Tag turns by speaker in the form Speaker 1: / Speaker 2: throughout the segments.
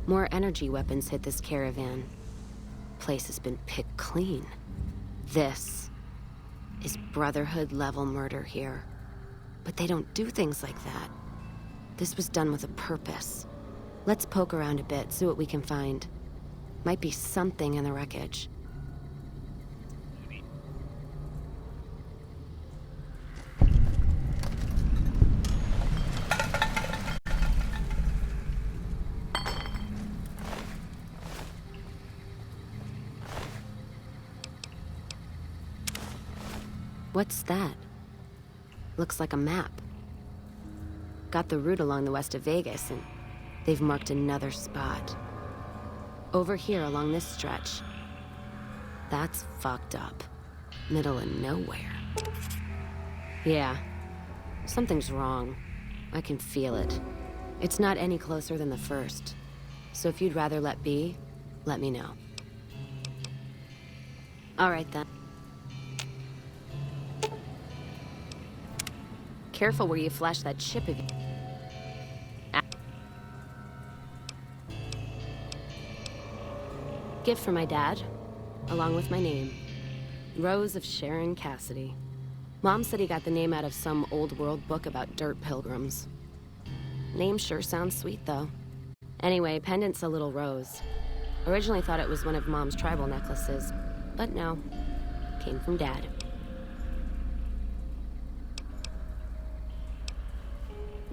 Speaker 1: More energy weapons hit this caravan. Place has been picked clean. This is Brotherhood-level murder here. But they don't do things like that. This was done with a purpose. Let's poke around a bit, see what we can find. Might be something in the wreckage. What's that? Looks like a map. Got the route along the west of Vegas, and they've marked another spot. Over here along this stretch. That's fucked up. Middle of nowhere. Yeah, something's wrong. I can feel it. It's not any closer than the first. So if you'd rather let be, let me know. All right then. Careful where you flash that chip of you. Gift for my dad, along with my name. Rose of Sharon Cassidy. Mom said he got the name out of some old world book about dirt pilgrims. Name sure sounds sweet, though. Anyway, pendant's a little rose. Originally thought it was one of Mom's tribal necklaces, but no. Came from Dad.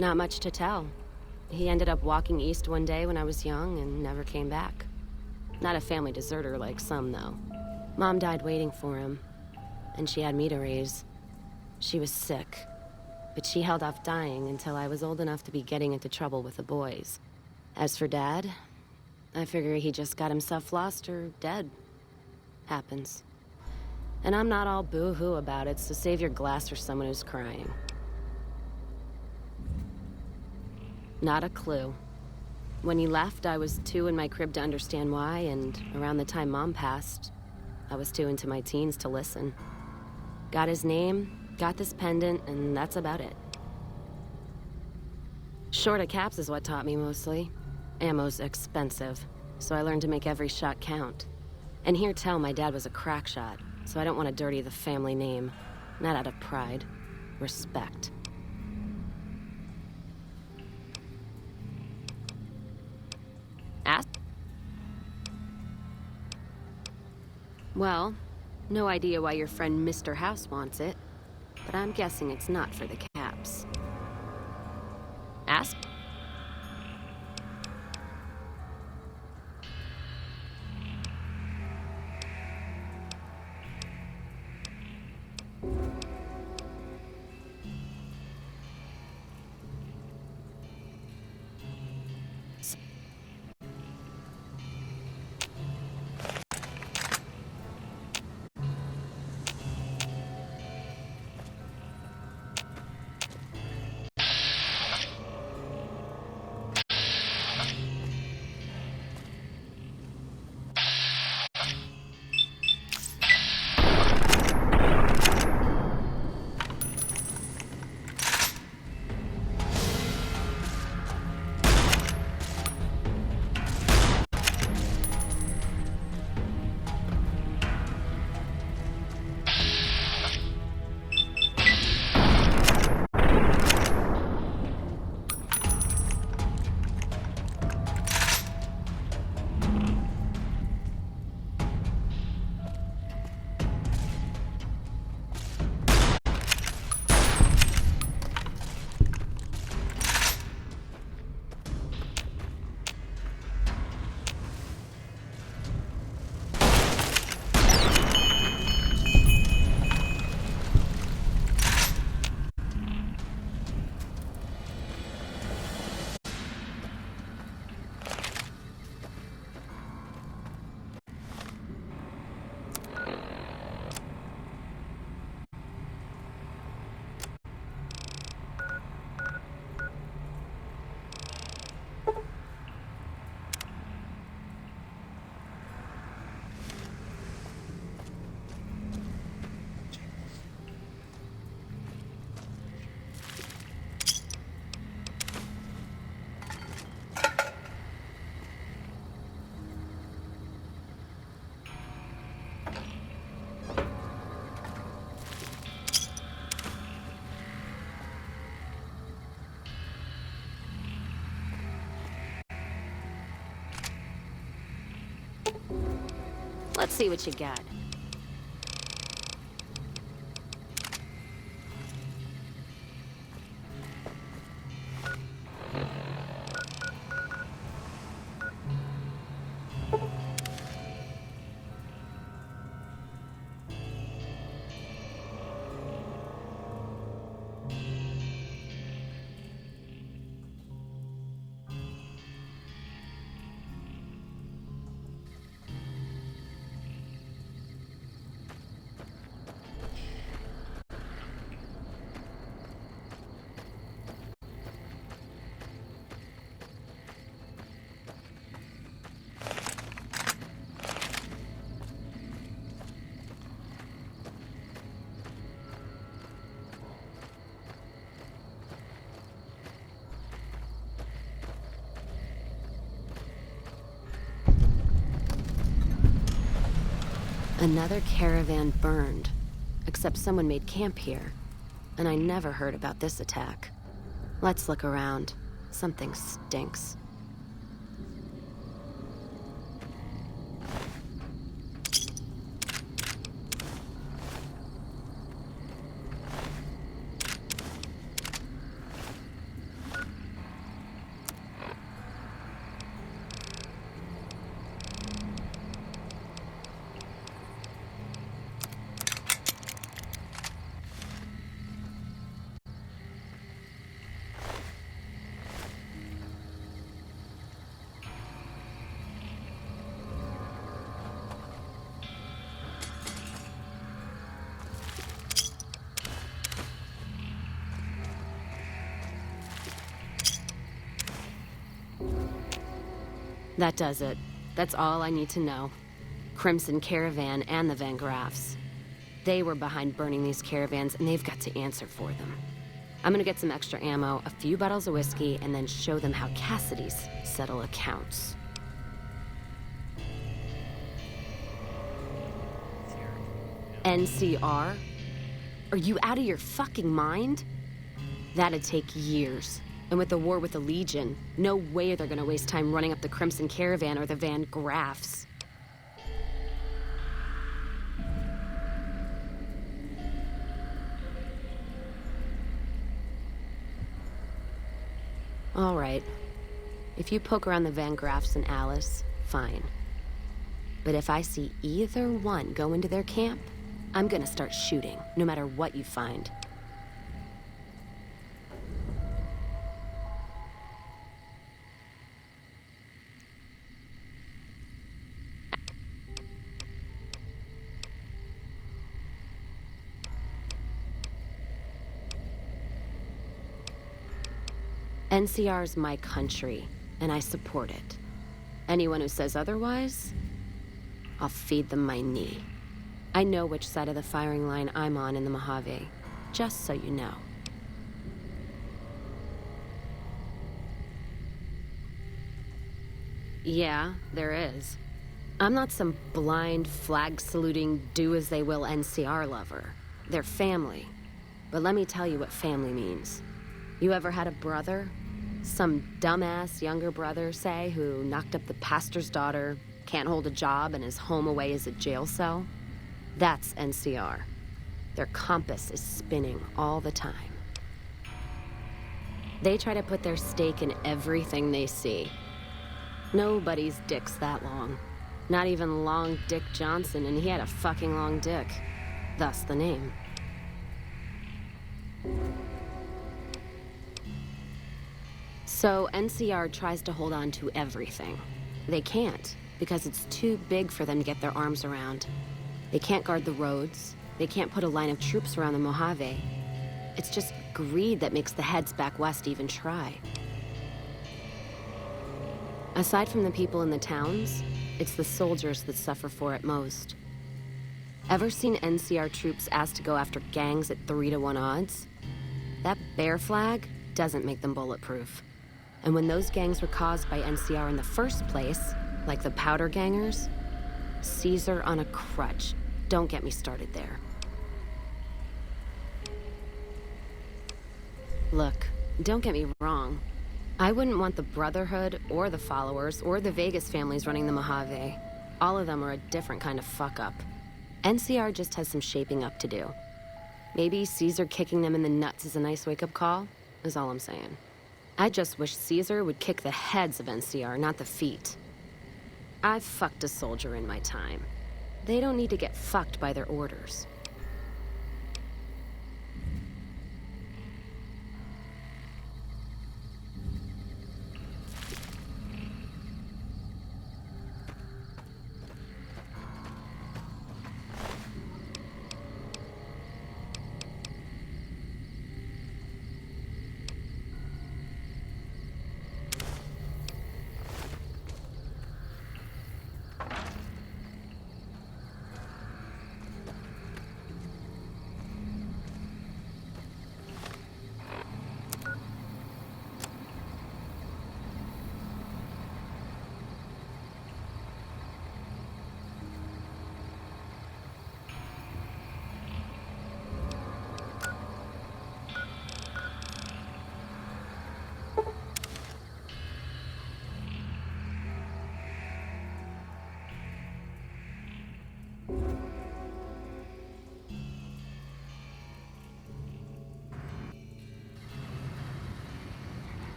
Speaker 1: Not much to tell. He ended up walking east one day when I was young and never came back. Not a family deserter like some, though. Mom died waiting for him, and she had me to raise. She was sick, but she held off dying until I was old enough to be getting into trouble with the boys. As for Dad, I figure he just got himself lost or dead. Happens. And I'm not all boo-hoo about it, so save your glass for someone who's crying. Not a clue. When he left, I was too in my crib to understand why, and around the time Mom passed, I was too into my teens to listen. Got his name, got this pendant, and that's about it. Short of caps is what taught me mostly. Ammo's expensive, so I learned to make every shot count. And hear tell my dad was a crack shot, so I don't want to dirty the family name. Not out of pride. Respect. Well, no idea why your friend Mr. House wants it, but I'm guessing it's not for the caps. Ask? Let's see what you got. Another caravan burned, except someone made camp here, and I never heard about this attack. Let's look around. Something stinks. That does it. That's all I need to know. Crimson Caravan and the Van Graffs. They were behind burning these caravans, and they've got to answer for them. I'm gonna get some extra ammo, a few bottles of whiskey, and then show them how Cassidy's settle accounts. NCR? Are you out of your fucking mind? That'd take years. And with the war with the Legion, no way they're gonna waste time running up the Crimson Caravan or the Van Graffs. All right. If you poke around the Van Graffs and Alice, fine. But if I see either one go into their camp, I'm gonna start shooting, no matter what you find. NCR's my country, and I support it. Anyone who says otherwise, I'll feed them my knee. I know which side of the firing line I'm on in the Mojave, just so you know. Yeah, there is. I'm not some blind, flag-saluting, do-as-they-will NCR lover. They're family. But let me tell you what family means. You ever had a brother? Some dumbass younger brother, say, who knocked up the pastor's daughter, can't hold a job, and is home away as a jail cell? That's NCR. Their compass is spinning all the time. They try to put their stake in everything they see. Nobody's dick's that long. Not even Long Dick Johnson, and he had a fucking long dick. Thus the name. So NCR tries to hold on to everything. They can't, because it's too big for them to get their arms around. They can't guard the roads. They can't put a line of troops around the Mojave. It's just greed that makes the heads back west even try. Aside from the people in the towns, it's the soldiers that suffer for it most. Ever seen NCR troops asked to go after gangs at 3-to-1 odds? That bear flag doesn't make them bulletproof. And when those gangs were caused by NCR in the first place, like the Powder Gangers, Caesar on a crutch. Don't get me started there. Look, don't get me wrong. I wouldn't want the Brotherhood, or the Followers, or the Vegas families running the Mojave. All of them are a different kind of fuck-up. NCR just has some shaping up to do. Maybe Caesar kicking them in the nuts is a nice wake-up call, is all I'm saying. I just wish Caesar would kick the heads of NCR, not the feet. I've fucked a soldier in my time. They don't need to get fucked by their orders.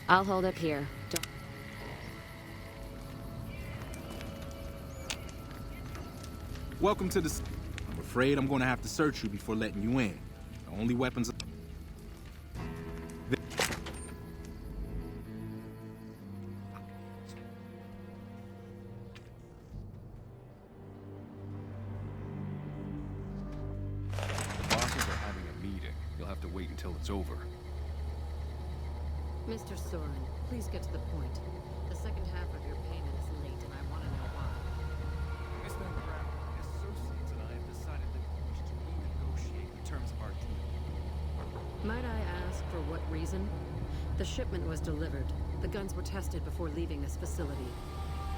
Speaker 1: I'll hold up here.
Speaker 2: Welcome to the... I'm afraid I'm going to have to search you before letting you in. The only weapons...
Speaker 3: The bosses are having a meeting. You'll have to wait until it's over.
Speaker 4: Mr. Soren, please get to the point. The second half of your payment is late, and I want to know why.
Speaker 3: Miss Bandobast𓁿, associates and I have decided that we wish to renegotiate the terms of our deal.
Speaker 4: Might I ask for what reason? The shipment was delivered. The guns were tested before leaving this facility.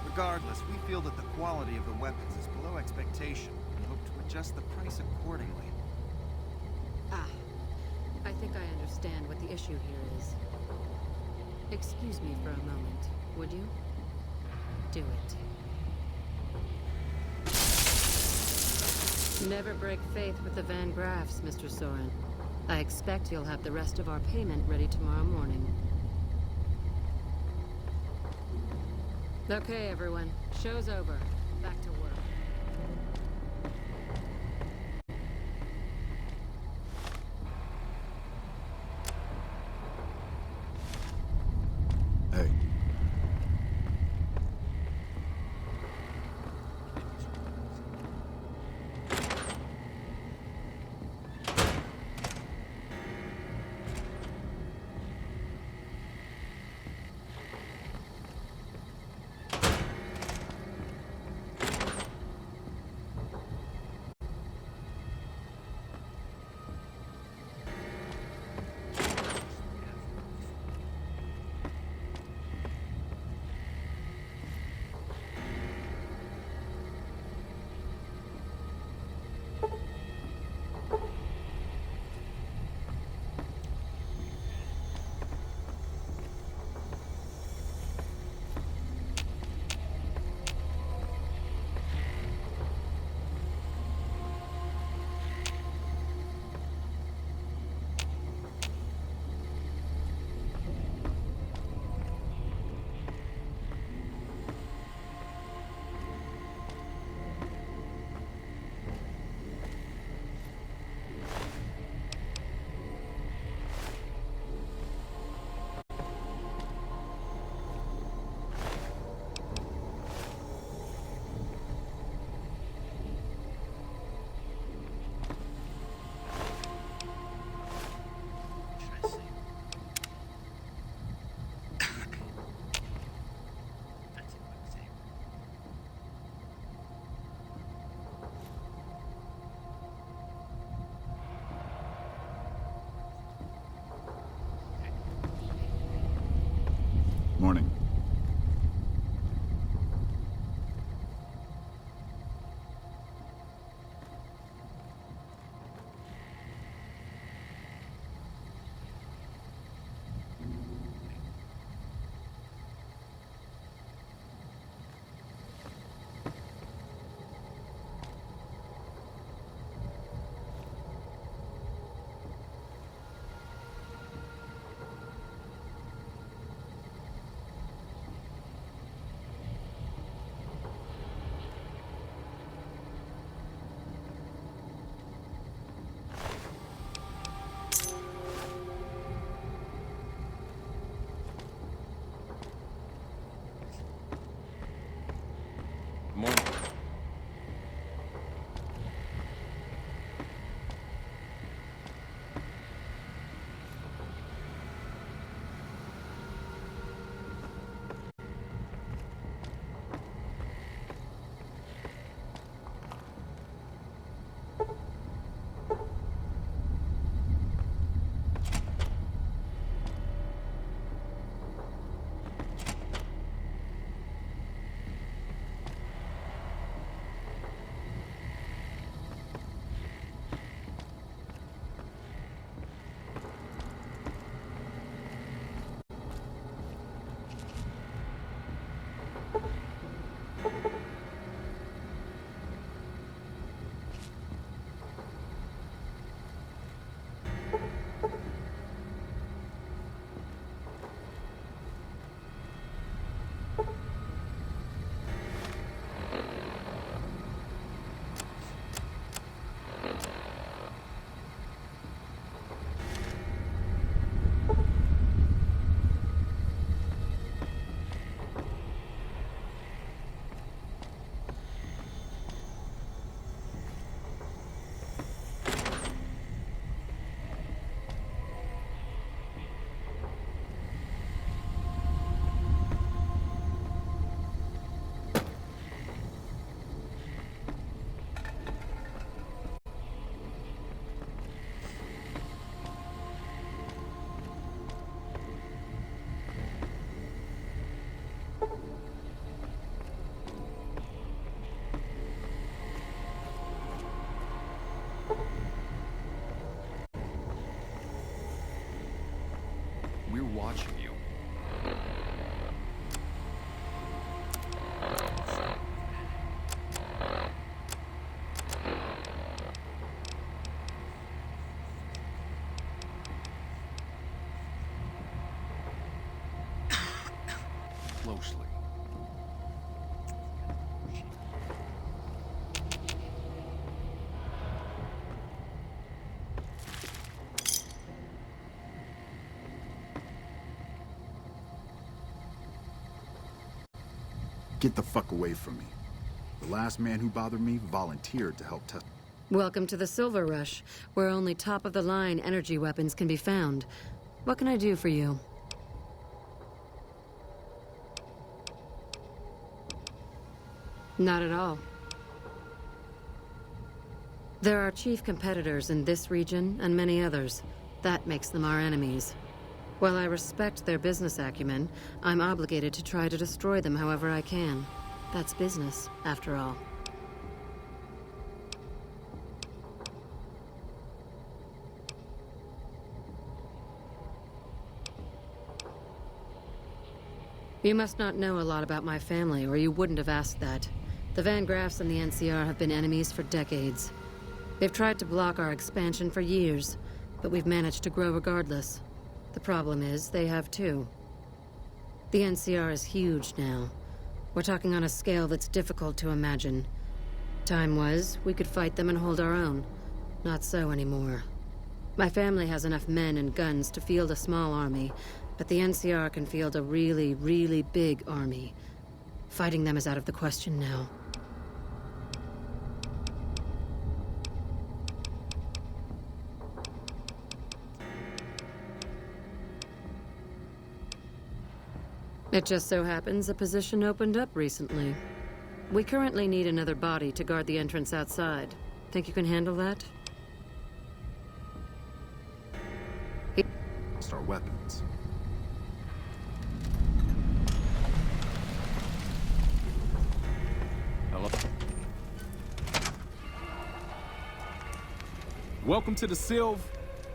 Speaker 5: Regardless, we feel that the quality of the weapons is below expectation and hope to adjust the price accordingly.
Speaker 4: Ah, I think I understand what the issue here is. Excuse me for a moment, would you? Do it. Never break faith with the Van Graffs, Mr. Soren. I expect you'll have the rest of our payment ready tomorrow morning. Okay, everyone. Show's over. Back to work.
Speaker 2: Hey.
Speaker 6: Get the fuck away from me. The last man who bothered me volunteered to help test.
Speaker 4: Welcome to the Silver Rush, where only top-of-the-line energy weapons can be found. What can I do for you? Not at all. There are chief competitors in this region and many others. That makes them our enemies. While I respect their business acumen, I'm obligated to try to destroy them however I can. That's business, after all. You must not know a lot about my family, or you wouldn't have asked that. The Van Graffs and the NCR have been enemies for decades. They've tried to block our expansion for years, but we've managed to grow regardless. The problem is, they have too. The NCR is huge now. We're talking on a scale that's difficult to imagine. Time was, we could fight them and hold our own. Not so anymore. My family has enough men and guns to field a small army, but the NCR can field a really, really big army. Fighting them is out of the question now. It just so happens a position opened up recently. We currently need another body to guard the entrance outside. Think you can handle that?
Speaker 6: Start weapons.
Speaker 2: Hello. Welcome to the Sylv.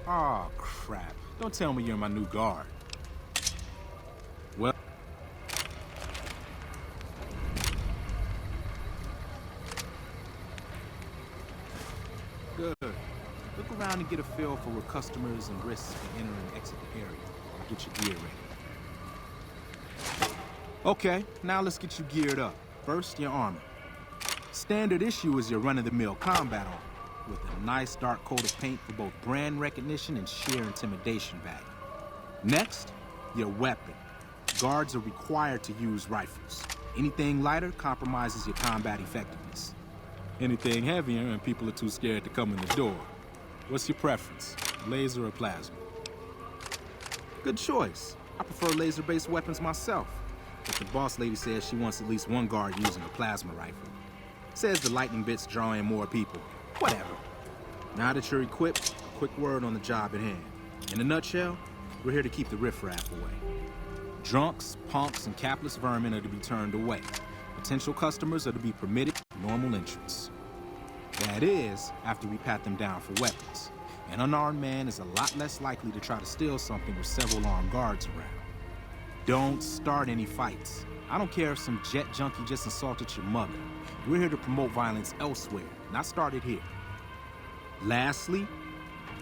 Speaker 2: Aw, crap. Don't tell me you're my new guard. Well... Good. Look around and get a feel for where customers and risks can enter and exit the area. I'll get your gear ready. Okay, now let's get you geared up. First, your armor. Standard issue is your run-of-the-mill combat armor, with a nice dark coat of paint for both brand recognition and sheer intimidation value. Next, your weapon. Guards are required to use rifles. Anything lighter compromises your combat effectiveness. Anything heavier and people are too scared to come in the door. What's your preference, laser or plasma? Good choice. I prefer laser-based weapons myself, but the boss lady says she wants at least one guard using a plasma rifle. Says the lightning bits draw in more people. Whatever. Now that you're equipped, a quick word on the job at hand. In a nutshell, we're here to keep the riffraff away. Drunks, punks, and capless vermin are to be turned away. Potential customers are to be permitted normal entrance. That is, after we pat them down for weapons. An unarmed man is a lot less likely to try to steal something with several armed guards around. Don't start any fights. I don't care if some jet junkie just assaulted your mother. We're here to promote violence elsewhere, not start it here. Lastly,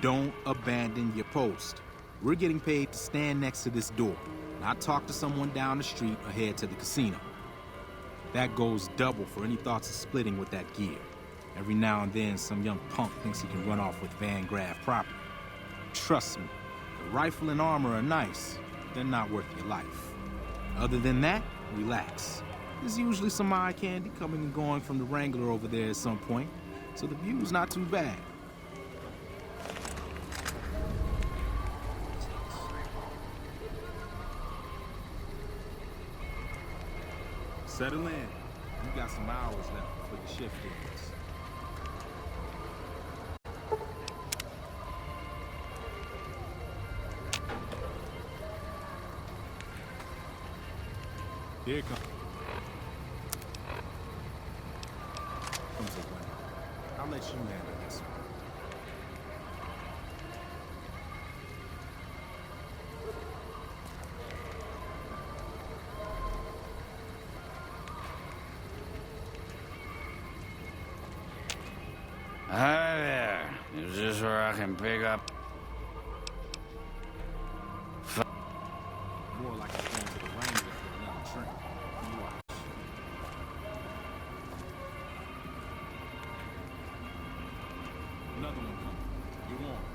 Speaker 2: don't abandon your post. We're getting paid to stand next to this door, not talk to someone down the street or head to the casino. That goes double for any thoughts of splitting with that gear. Every now and then, some young punk thinks he can run off with Van Graff property. Trust me, the rifle and armor are nice, but they're not worth your life. Other than that, relax. There's usually some eye candy coming and going from the Wrangler over there at some point, so the view's not too bad. Settle in. You got some hours left before your shift ends. Here it comes. Comes a winner. I'll let you handle this one.
Speaker 7: Hi there. Is this where I can pick up?
Speaker 2: More like I'm going to the Wrangler for another train. You watch. Another one coming. You won't.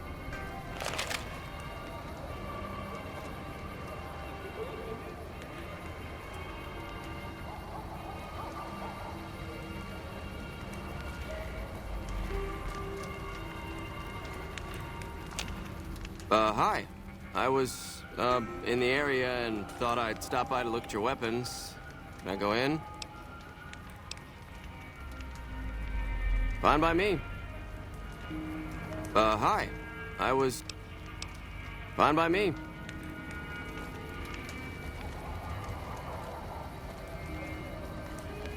Speaker 8: Hi. I was, in the area and thought I'd stop by to look at your weapons. Can I go in? Fine by me. Hi. I was... Fine by me.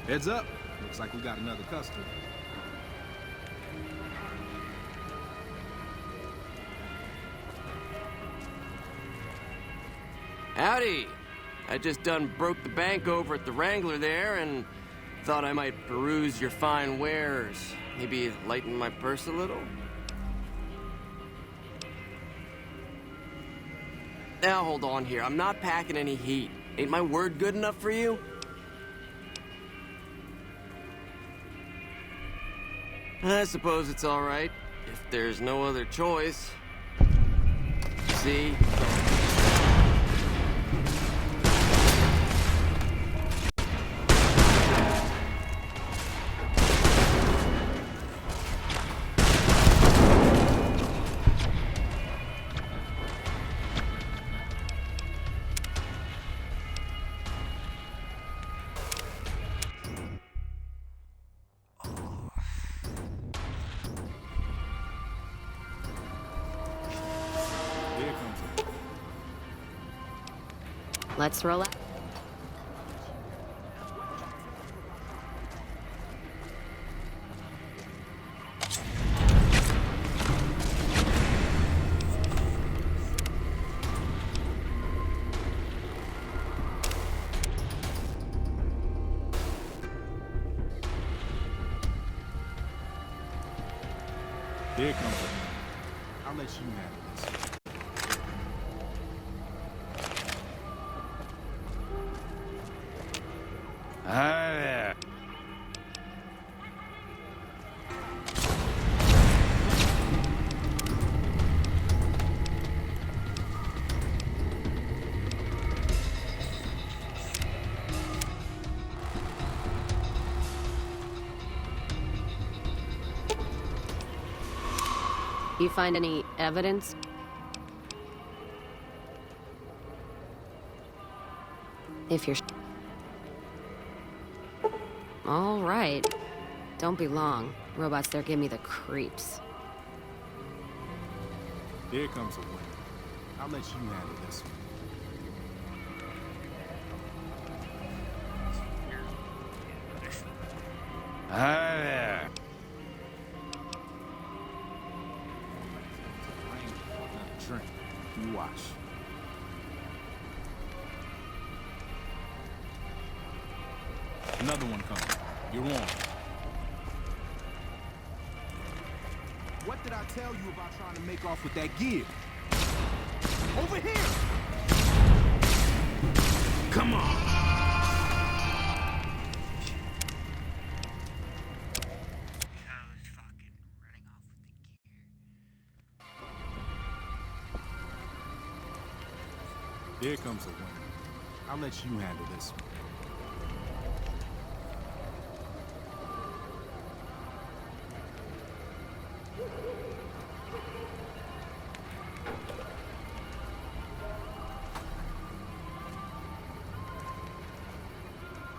Speaker 2: Heads up. Looks like we got another customer.
Speaker 8: Howdy. I just done broke the bank over at the Wrangler there and thought I might peruse your fine wares. Maybe lighten my purse a little? Now hold on here. I'm not packing any heat. Ain't my word good enough for you? I suppose it's all right, if there's no other choice. See?
Speaker 2: Here comes it.
Speaker 1: Let's roll out.
Speaker 2: Here comes it. I'll let you handle this.
Speaker 7: Hi there.
Speaker 1: You find any evidence? If you're... All right. Don't be long. Robots there give me the creeps.
Speaker 2: Here comes a winner. I'll let you handle this one.
Speaker 7: Hi there.
Speaker 2: Another drink. You watch. Another one coming. You're on. What did I tell you about trying to make off with that gear? Over here! Come on! Here comes a winner. I'll let you handle this one.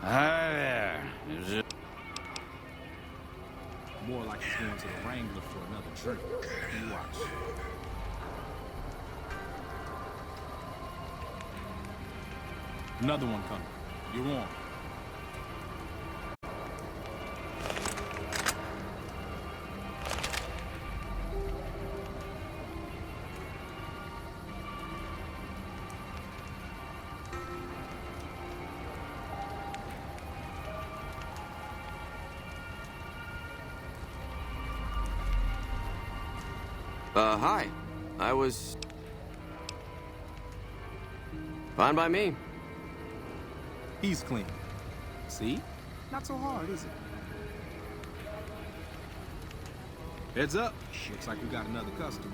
Speaker 7: Hi there. Is it...
Speaker 2: More like he's going to the Wrangler for another drink. You watch. Another one coming. You're on.
Speaker 8: Hi. I was... Fine by me.
Speaker 2: He's clean. See? Not so hard, is it? Heads up. Looks like we got another customer.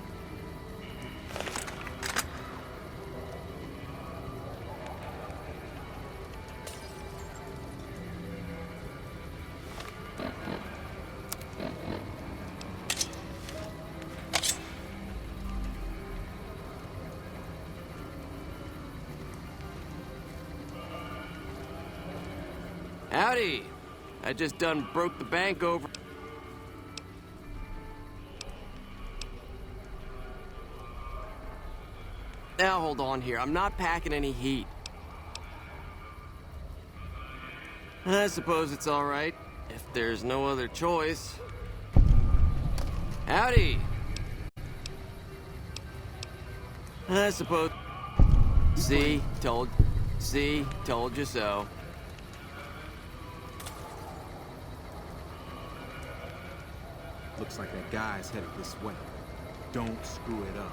Speaker 8: Howdy! I just done broke the bank over. Now hold on here, I'm not packing any heat. I suppose it's alright, if there's no other choice. Howdy! I suppose... See, told you so.
Speaker 2: Looks like that guy's headed this way. Don't screw it up.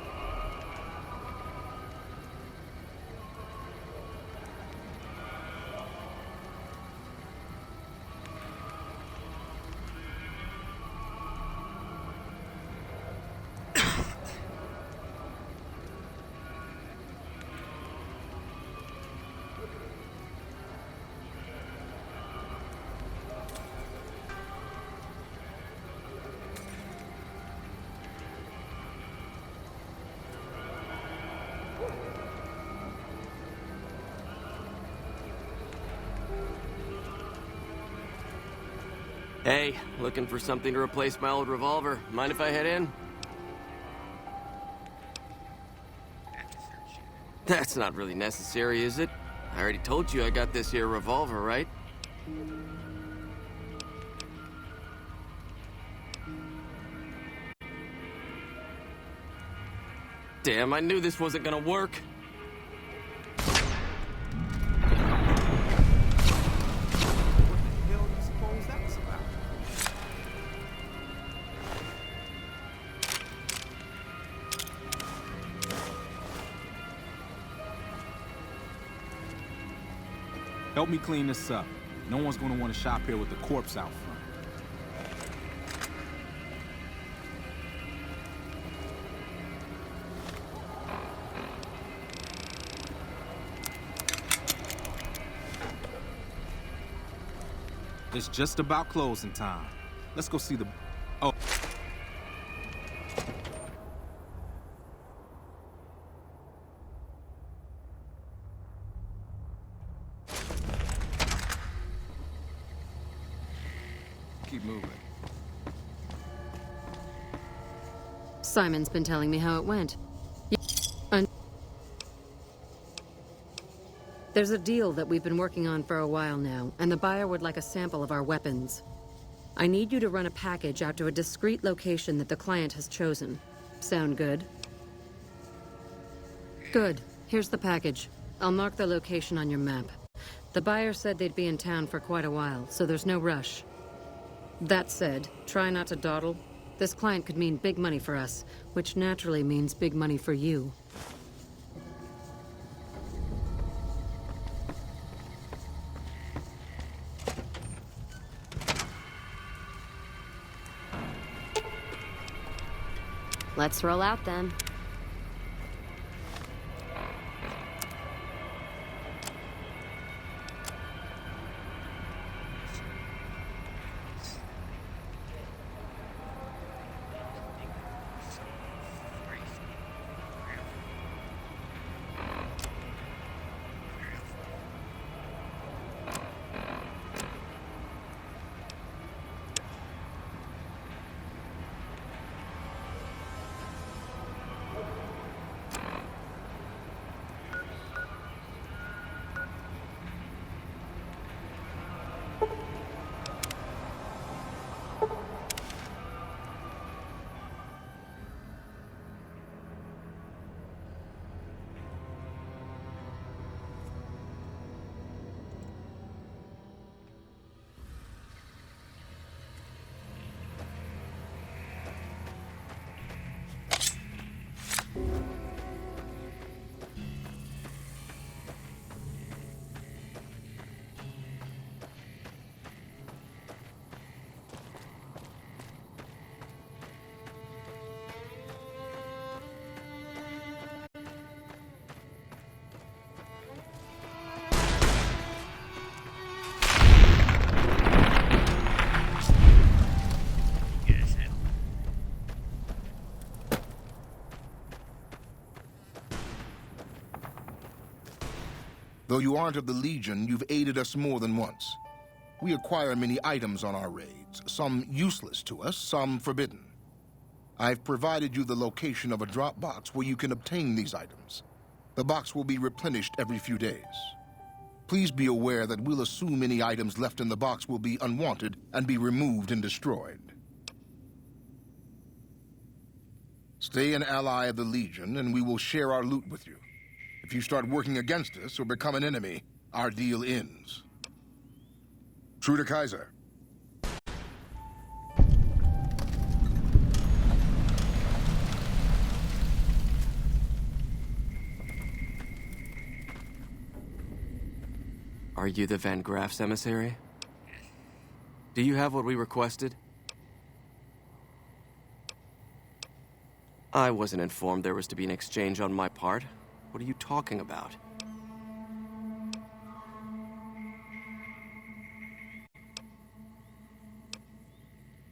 Speaker 8: Hey, looking for something to replace my old revolver. Mind if I head in? That's not really necessary, is it? I already told you I got this here revolver, right? Damn, I knew this wasn't gonna work.
Speaker 2: Help me clean this up. No one's gonna want to shop here with the corpse out front. It's just about closing time. Let's go see the... Oh. Keep moving.
Speaker 4: Simon's been telling me how it went. There's a deal that we've been working on for a while now, and the buyer would like a sample of our weapons. I need you to run a package out to a discreet location that the client has chosen. Sound good? Good. Here's the package. I'll mark the location on your map. The buyer said they'd be in town for quite a while, so there's no rush. That said, try not to dawdle. This client could mean big money for us, which naturally means big money for you.
Speaker 1: Let's roll out then.
Speaker 9: Though you aren't of the Legion, you've aided us more than once. We acquire many items on our raids, some useless to us, some forbidden. I've provided you the location of a drop box where you can obtain these items. The box will be replenished every few days. Please be aware that we'll assume any items left in the box will be unwanted and be removed and destroyed. Stay an ally of the Legion, and we will share our loot with you. If you start working against us or become an enemy, our deal ends. True to Kaiser.
Speaker 8: Are you the Van Graff's emissary? Do you have what we requested? I wasn't informed there was to be an exchange on my part. What are you talking about?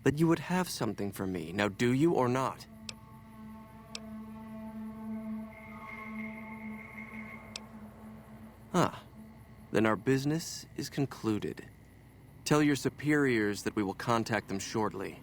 Speaker 8: That you would have something for me. Now, do you or not? Ah. Then our business is concluded. Tell your superiors that we will contact them shortly.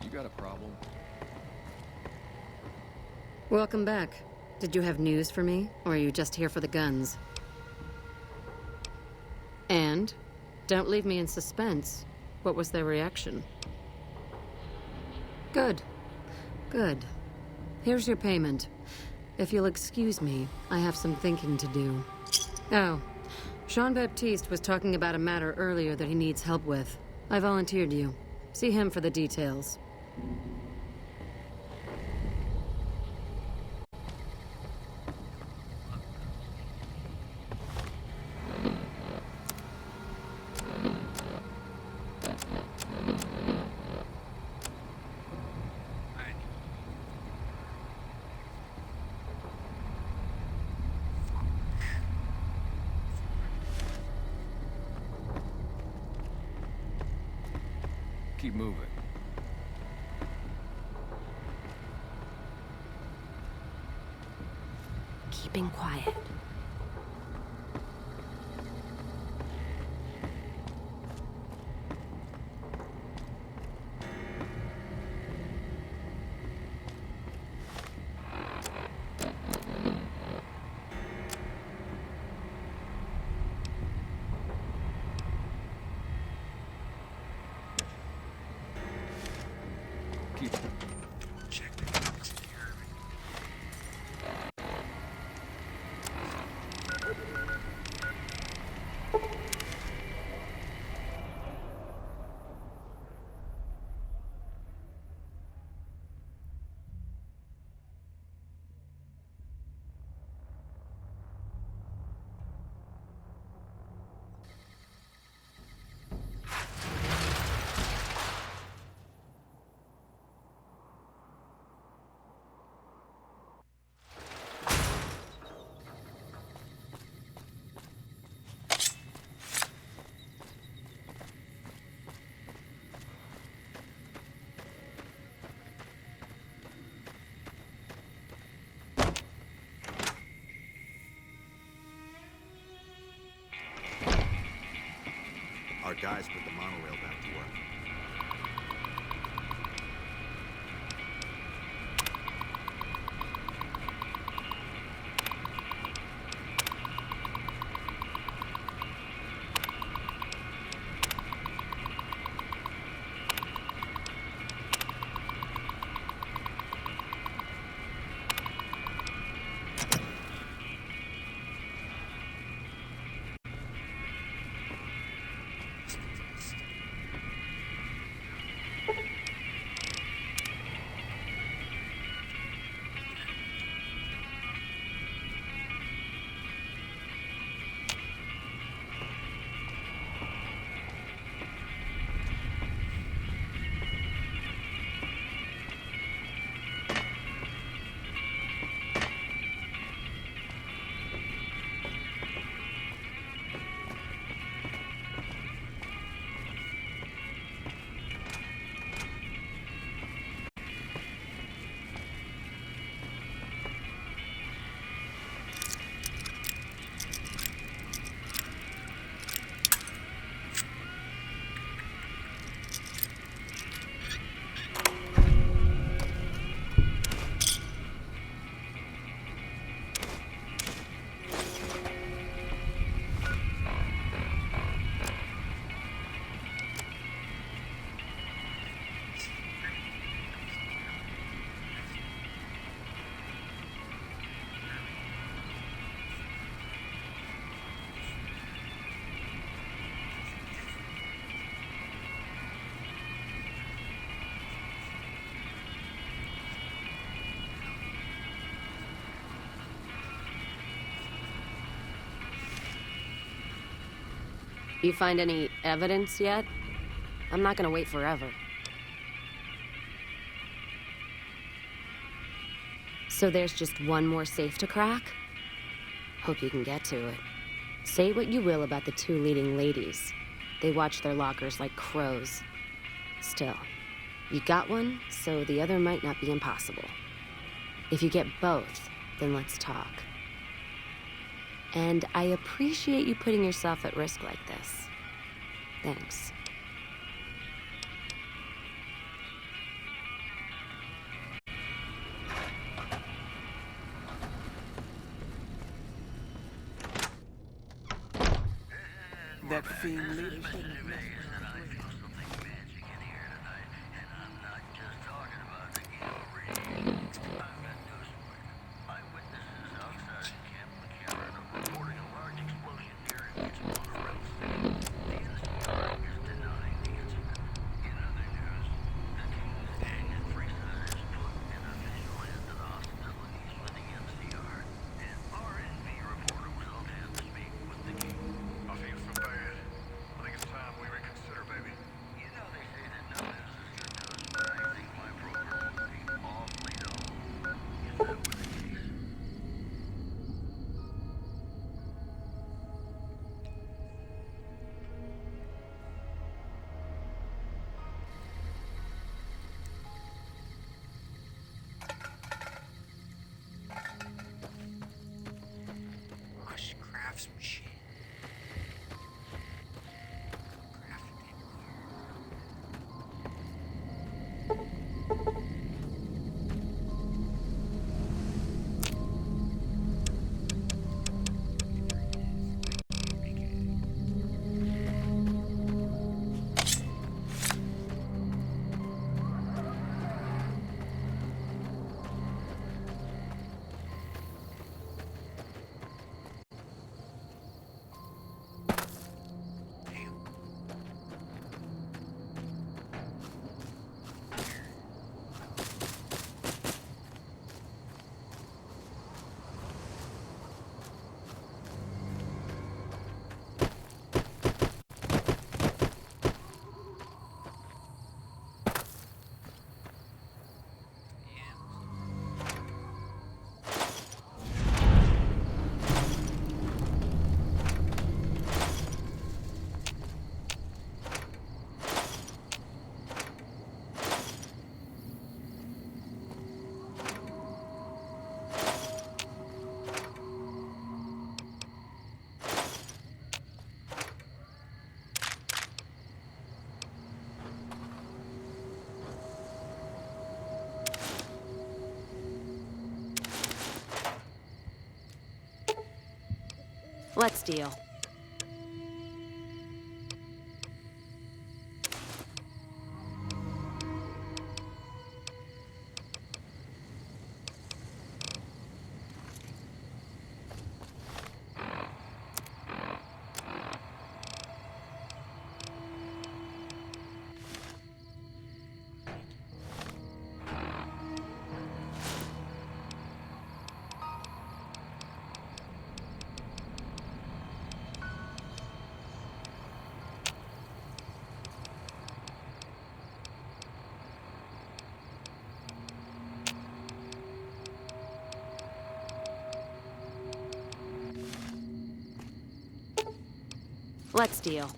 Speaker 3: You got a problem?
Speaker 4: Welcome back. Did you have news for me, or are you just here for the guns? And? Don't leave me in suspense. What was their reaction? Good. Good. Here's your payment. If you'll excuse me, I have some thinking to do. Oh, Jean-Baptiste was talking about a matter earlier that he needs help with. I volunteered you. See him for the details.
Speaker 3: Keep moving.
Speaker 1: Keeping quiet.
Speaker 3: Keep.
Speaker 5: Check the secure.
Speaker 6: guys put the monorail back to work.
Speaker 1: You find any evidence yet? I'm not gonna wait forever. So there's just one more safe to crack? Hope you can get to it. Say what you will about the two leading ladies. They watch their lockers like crows. Still, you got one, so the other might not be impossible. If you get both, then let's talk. And I appreciate you putting yourself at risk like this. Thanks.
Speaker 3: That fiend leader shouldn't have messed I feel so bad. I think it's time we reconsider.
Speaker 1: Let's deal. Let's deal.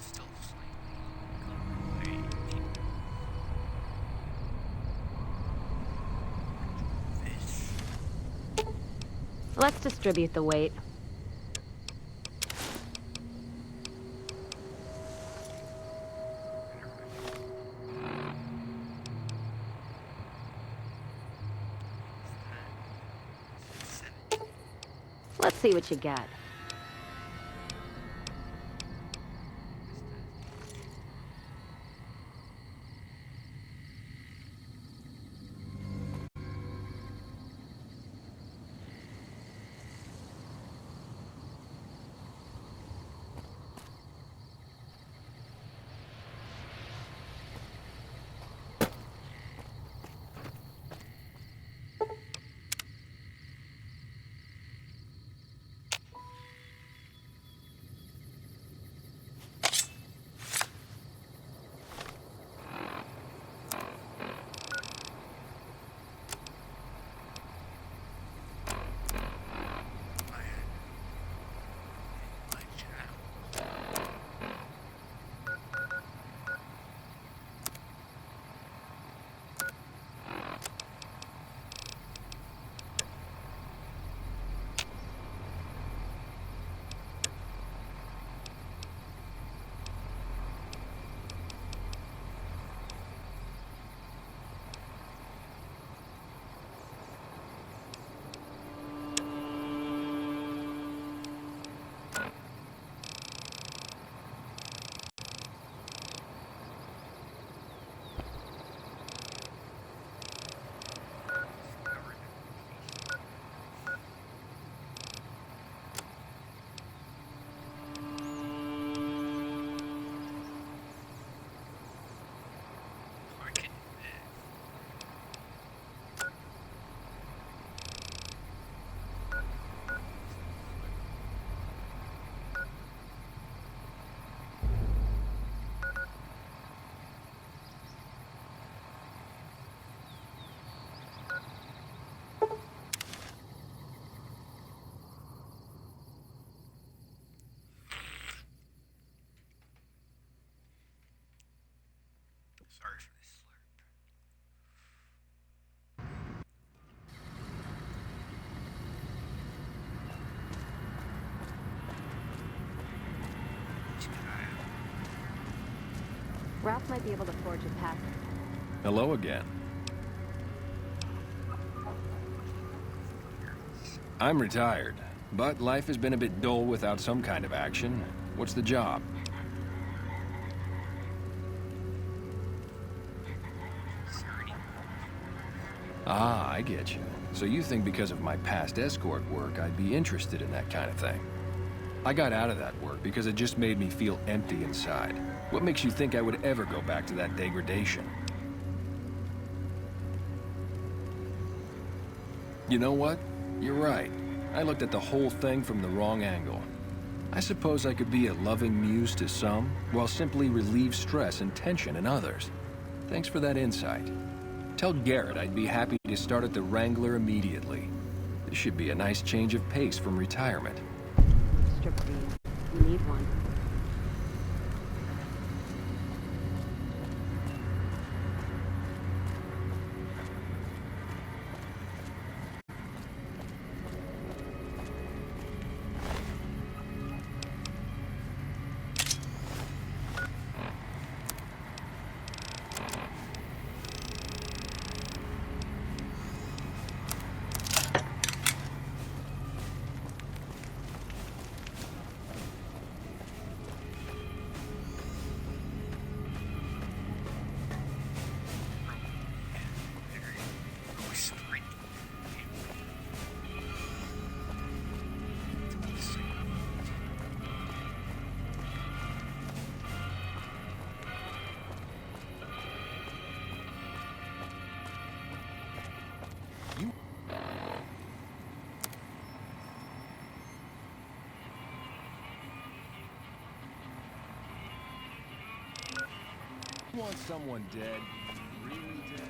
Speaker 3: Still slightly away. Fish.
Speaker 1: Let's distribute the weight. Let's see what you got.
Speaker 3: Sorry for this slurp.
Speaker 1: Ralph might be able to forge a path.
Speaker 10: Hello again. I'm retired, but life has been a bit dull without some kind of action. What's the job? Ah, I get you. So you think because of my past escort work, I'd be interested in that kind of thing. I got out of that work because it just made me feel empty inside. What makes you think I would ever go back to that degradation? You know what? You're right. I looked at the whole thing from the wrong angle. I suppose I could be a loving muse to some, while simply relieve stress and tension in others. Thanks for that insight. Tell Garrett I'd be happy to start at the Wrangler immediately. This should be a nice change of pace from retirement.
Speaker 1: Strip for you. You need one.
Speaker 10: You want someone dead? Really dead?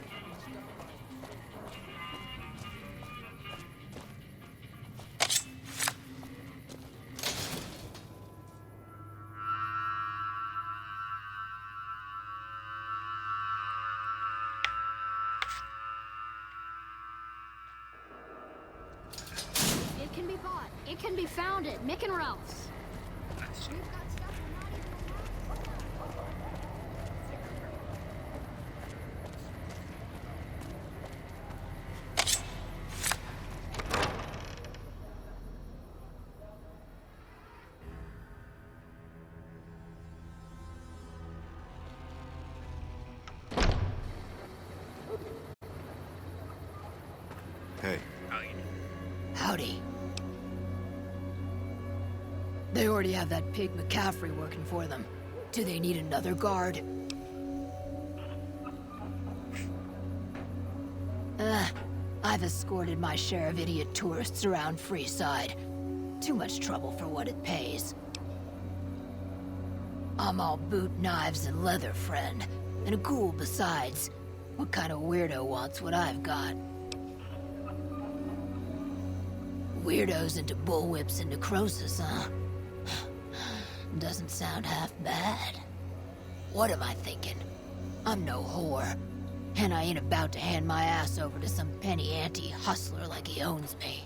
Speaker 11: It can be bought. It can be found at Mick and Ralph's. We've got stuff we're not even allowed.
Speaker 6: Hey,
Speaker 12: Howdy. They already have that pig McCaffrey working for them. Do they need another guard? I've escorted my share of idiot tourists around Freeside. Too much trouble for what it pays. I'm all boot, knives, and leather, friend. And a ghoul besides. What kind of weirdo wants what I've got? Weirdos into bullwhips and necrosis, huh? Doesn't sound half bad. What am I thinking? I'm no whore. And I ain't about to hand my ass over to some penny ante hustler like he owns me.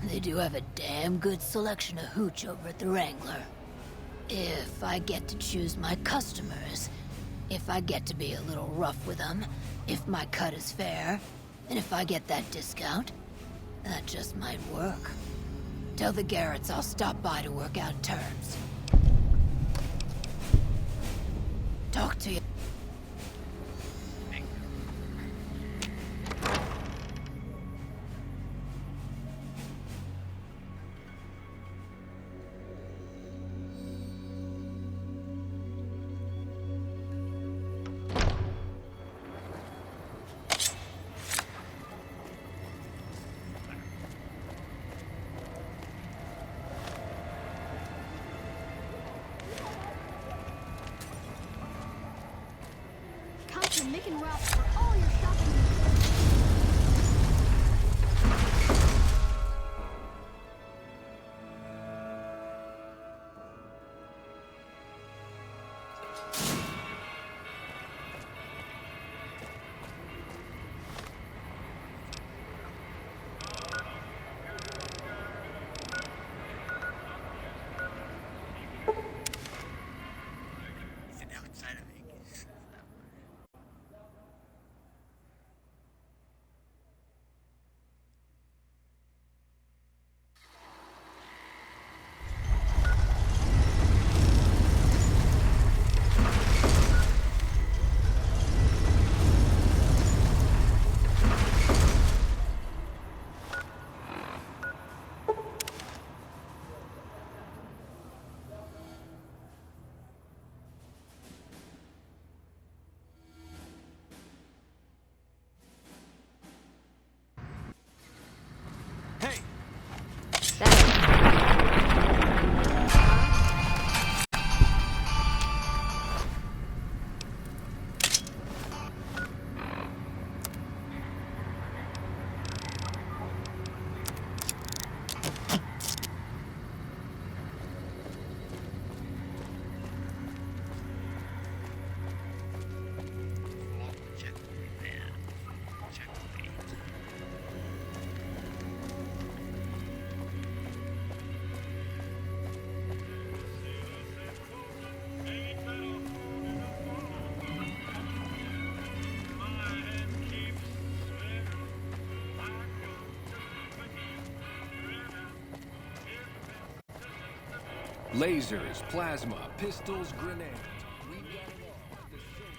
Speaker 12: They do have a damn good selection of hooch over at the Wrangler. If I get to choose my customers, if I get to be a little rough with them, if my cut is fair, and if I get that discount, that just might work. Tell the Garretts I'll stop by to work out terms. Talk to you.
Speaker 11: Come to Mick and Ralph's for all your shopping needs.
Speaker 10: Lasers, plasma, pistols, grenades. We've got it all at the Silver.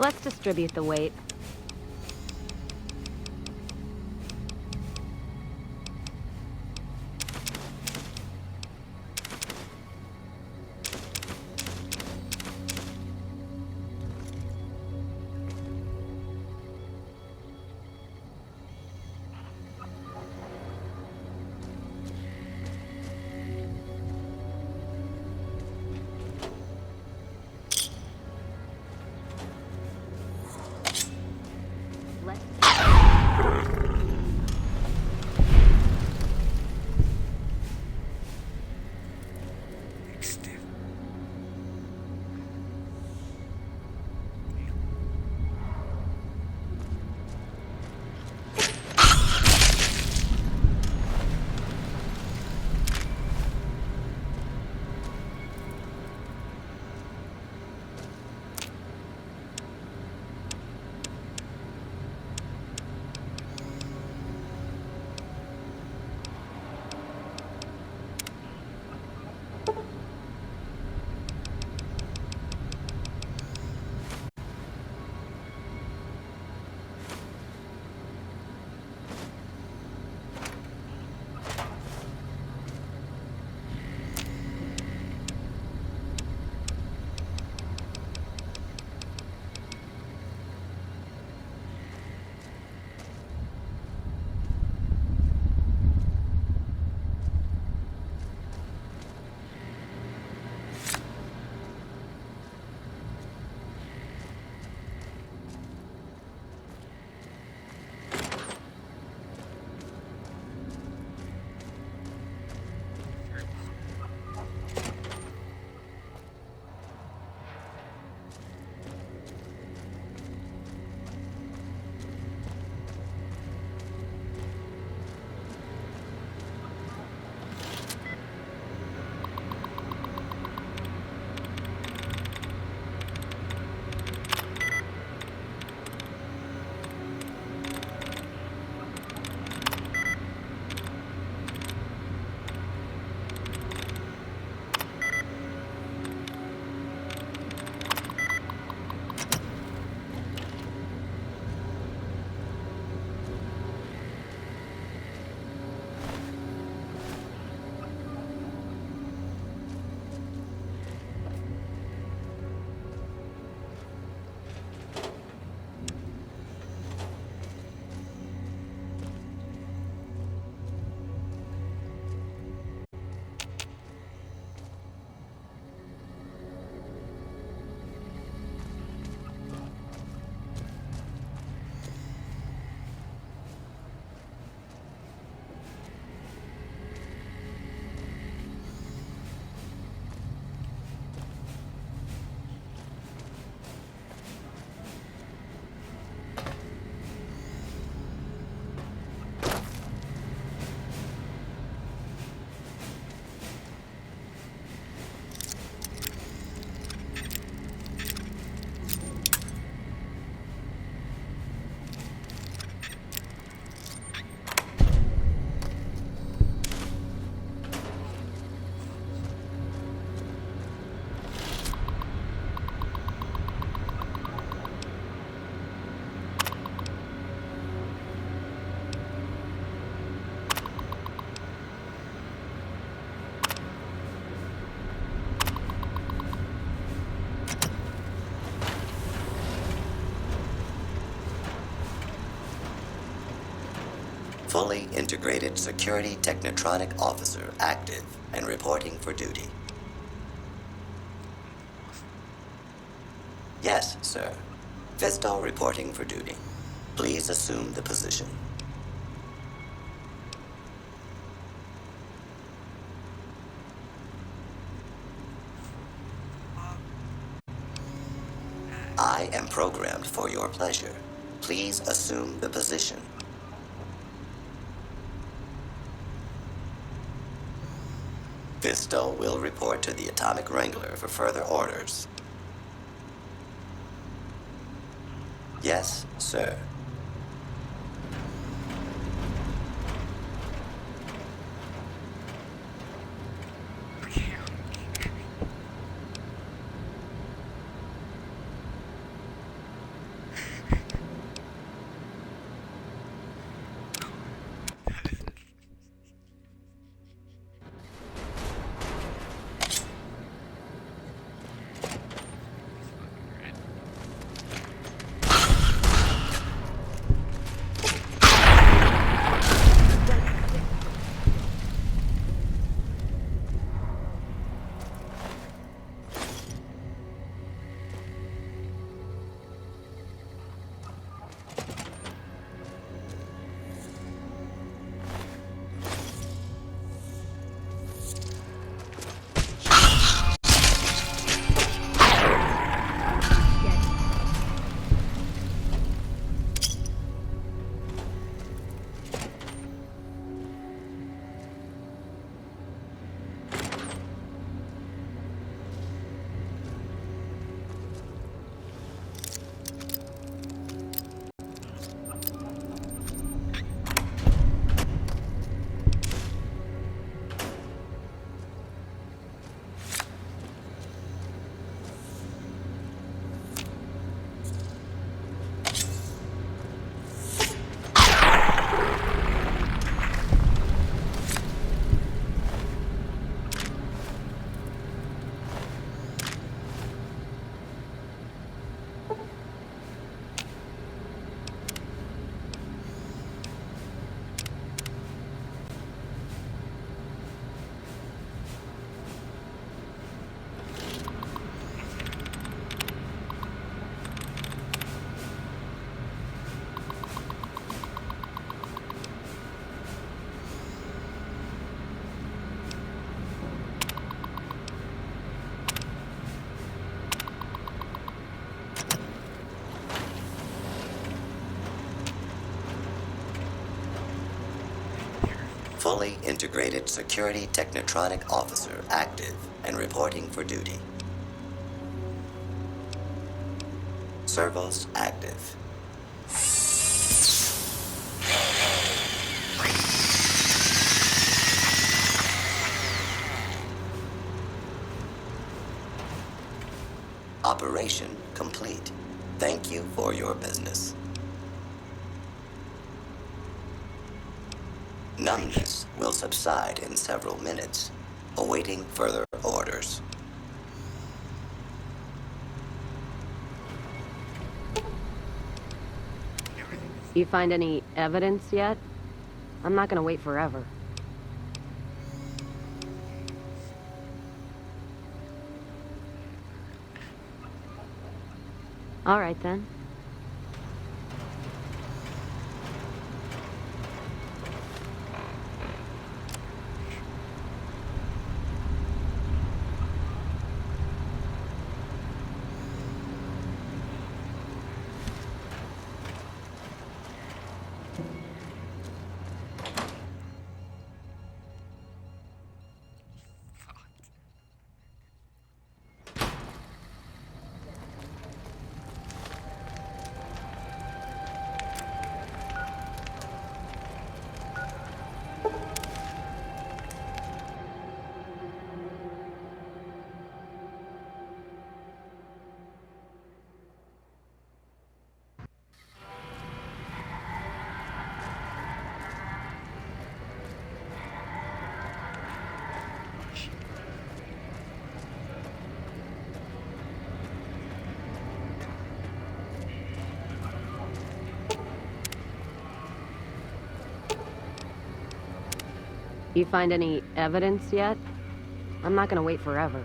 Speaker 1: Let's distribute the weight.
Speaker 13: Fully integrated security technotronic officer active and reporting for duty. Yes, sir. Vistol reporting for duty. Please assume the position. I am programmed for your pleasure. Please assume the position. Vistol will report to the Atomic Wrangler for further orders. Yes, sir. Fully integrated security technotronic officer active and reporting for duty. Servos active. Operation complete. Thank you for your business. Numbness will subside in several minutes, awaiting further orders.
Speaker 1: You find any evidence yet? I'm not gonna wait forever. All right, then. You find any evidence yet? I'm not gonna wait forever.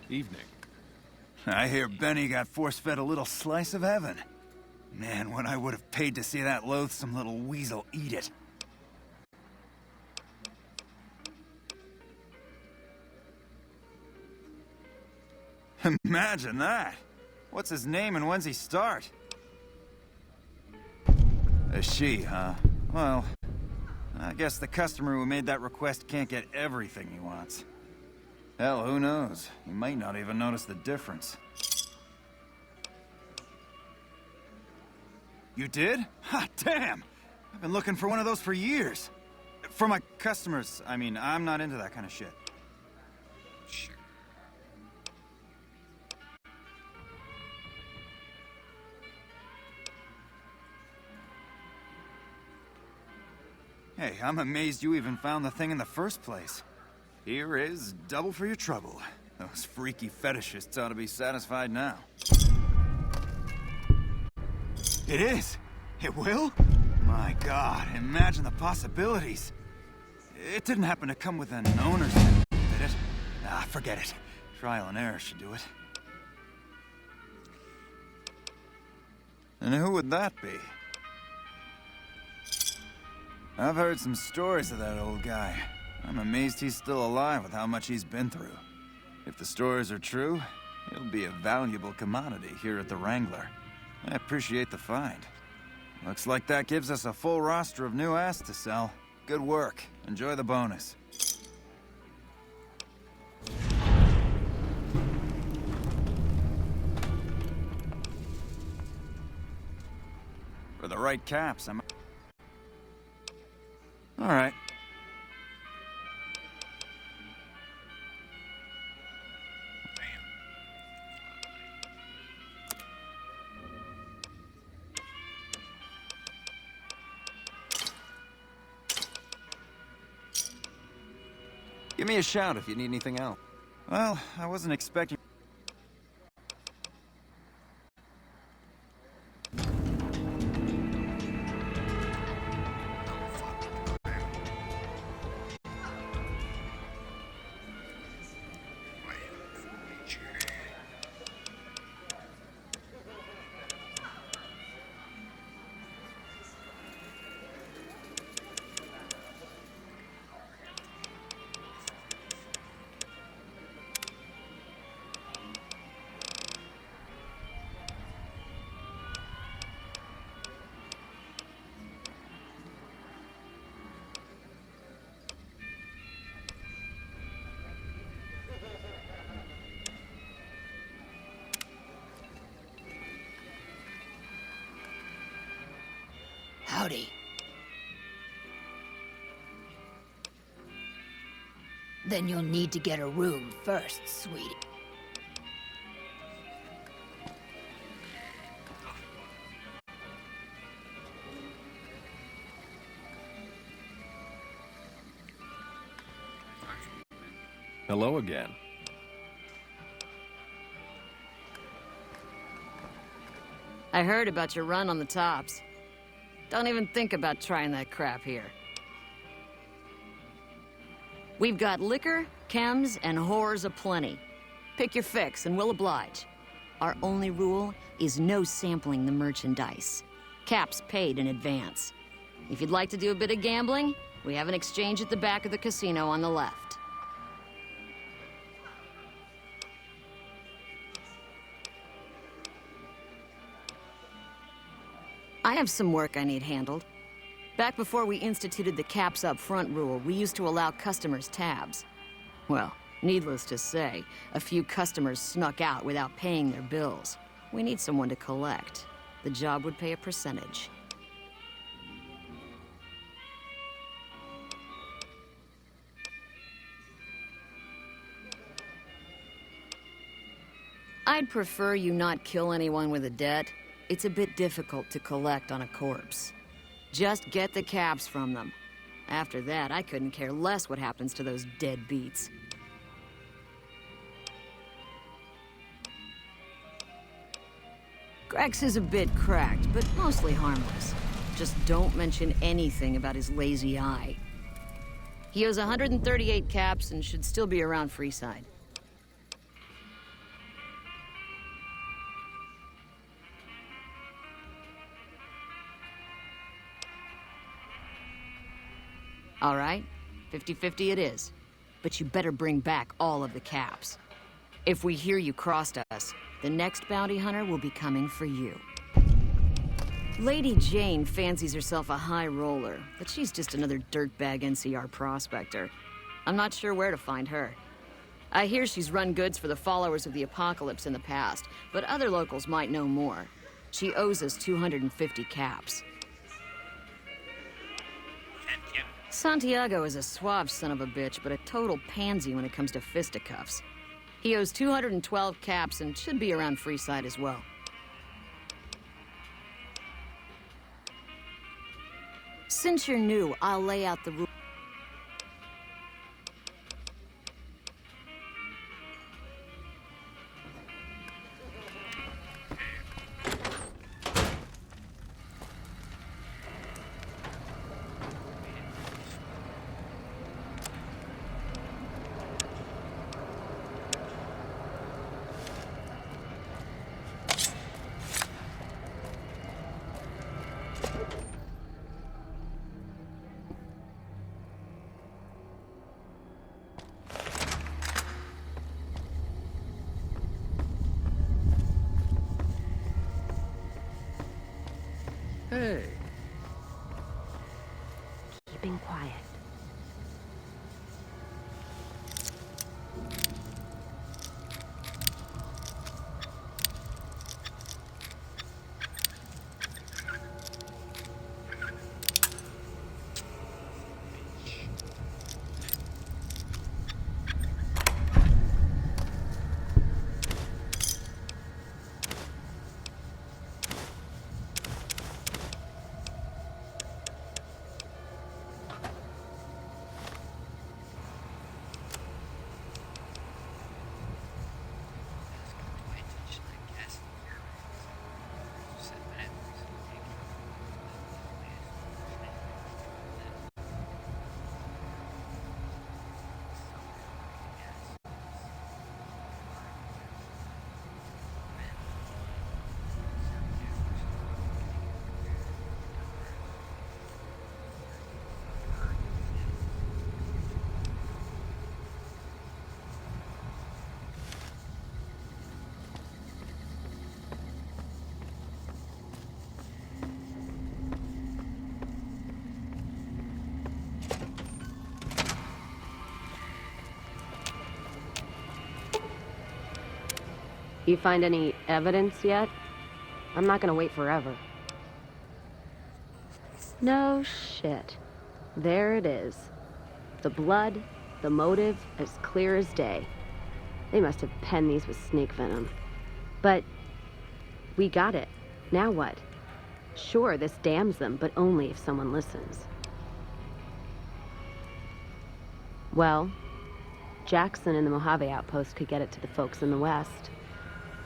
Speaker 14: Evening. I hear Benny got force-fed a little slice of heaven. Man, what I would have paid to see that loathsome little weasel eat it. Imagine that! What's his name and when's he start? A she, huh? Well, I guess the customer who made that request can't get everything he wants. Hell, who knows? You might not even notice the difference. You did? Ha, damn! I've been looking for one of those for years. For my customers, I mean, I'm not into that kind of shit. Sure. Hey, I'm amazed you even found the thing in the first place. Here is double for your trouble. Those freaky fetishists ought to be satisfied now. It is! It will? My God, imagine the possibilities. It didn't happen to come with an owner's manual, did it? Ah, forget it. Trial and error should do it. And who would that be? I've heard some stories of that old guy. I'm amazed he's still alive with how much he's been through. If the stories are true, he'll be a valuable commodity here at the Wrangler. I appreciate the find. Looks like that gives us a full roster of new ass to sell. Good work. Enjoy the bonus. For the right caps, I'm... All right. Give me a shout if you need anything else. Well, I wasn't expecting...
Speaker 12: Howdy. Then you'll need to get a room first, sweetie.
Speaker 10: Hello again.
Speaker 4: I heard about your run on the tops. Don't even think about trying that crap here. We've got liquor, chems, and whores aplenty. Pick your fix and we'll oblige. Our only rule is no sampling the merchandise. Caps paid in advance. If you'd like to do a bit of gambling, we have an exchange at the back of the casino on the left. I have some work I need handled. Back before we instituted the caps up front rule, we used to allow customers tabs. Well, needless to say, a few customers snuck out without paying their bills. We need someone to collect. The job would pay a percentage. I'd prefer you not kill anyone with a debt. It's a bit difficult to collect on a corpse. Just get the caps from them. After that, I couldn't care less what happens to those deadbeats. Grex is a bit cracked, but mostly harmless. Just don't mention anything about his lazy eye. He owes 138 caps and should still be around Freeside. All right, 50-50 it is. But you better bring back all of the caps. If we hear you crossed us, the next bounty hunter will be coming for you. Lady Jane fancies herself a high roller, but she's just another dirtbag NCR prospector. I'm not sure where to find her. I hear she's run goods for the followers of the apocalypse in the past, but other locals might know more. She owes us 250 caps. Santiago is a suave son of a bitch, but a total pansy when it comes to fisticuffs. He owes 212 caps and should be around Freeside as well. Since you're new, I'll lay out the rules.
Speaker 10: Hey.
Speaker 1: Keeping quiet. You find any evidence yet? I'm not gonna wait forever. No shit. There it is. The blood, the motive, as clear as day. They must have penned these with snake venom. But we got it. Now what? Sure, this damns them, but only if someone listens. Well, Jackson and the Mojave outpost could get it to the folks in the west.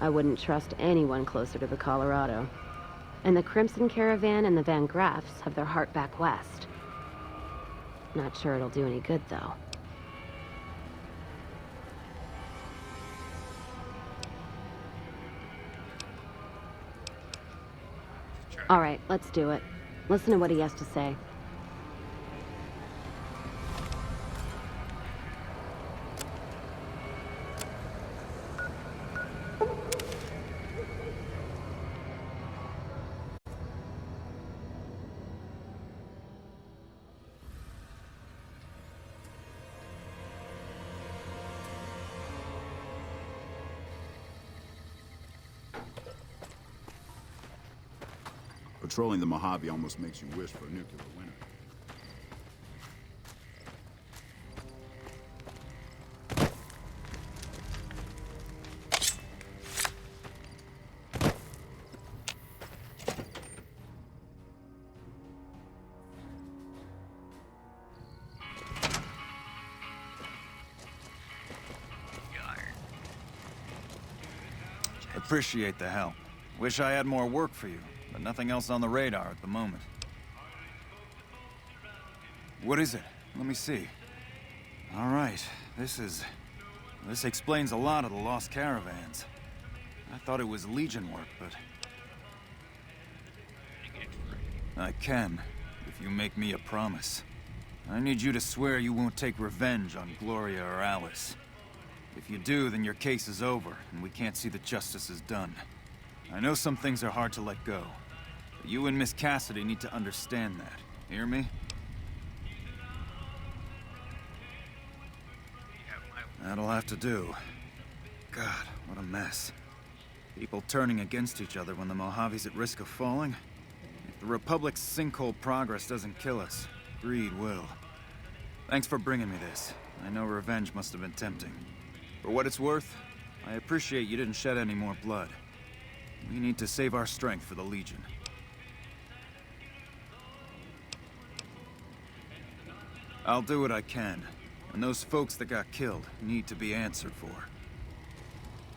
Speaker 1: I wouldn't trust anyone closer to the Colorado. And the Crimson Caravan and the Van Graffs have their heart back west. Not sure it'll do any good, though. All right, let's do it. Listen to what he has to say.
Speaker 6: Patrolling the Mojave almost makes you wish for a nuclear winter.
Speaker 14: Appreciate the help. Wish I had more work for you, but nothing else on the radar at the moment. What is it? Let me see. All right, this explains a lot of the lost caravans. I thought it was Legion work, but... I can, if you make me a promise. I need you to swear you won't take revenge on Gloria or Alice. If you do, then your case is over, and we can't see that justice is done. I know some things are hard to let go, but you and Miss Cassidy need to understand that. Hear me? That'll have to do. God, what a mess. People turning against each other when the Mojave's at risk of falling. If the Republic's sinkhole progress doesn't kill us, greed will. Thanks for bringing me this. I know revenge must have been tempting. For what it's worth, I appreciate you didn't shed any more blood. We need to save our strength for the Legion. I'll do what I can, and those folks that got killed need to be answered for.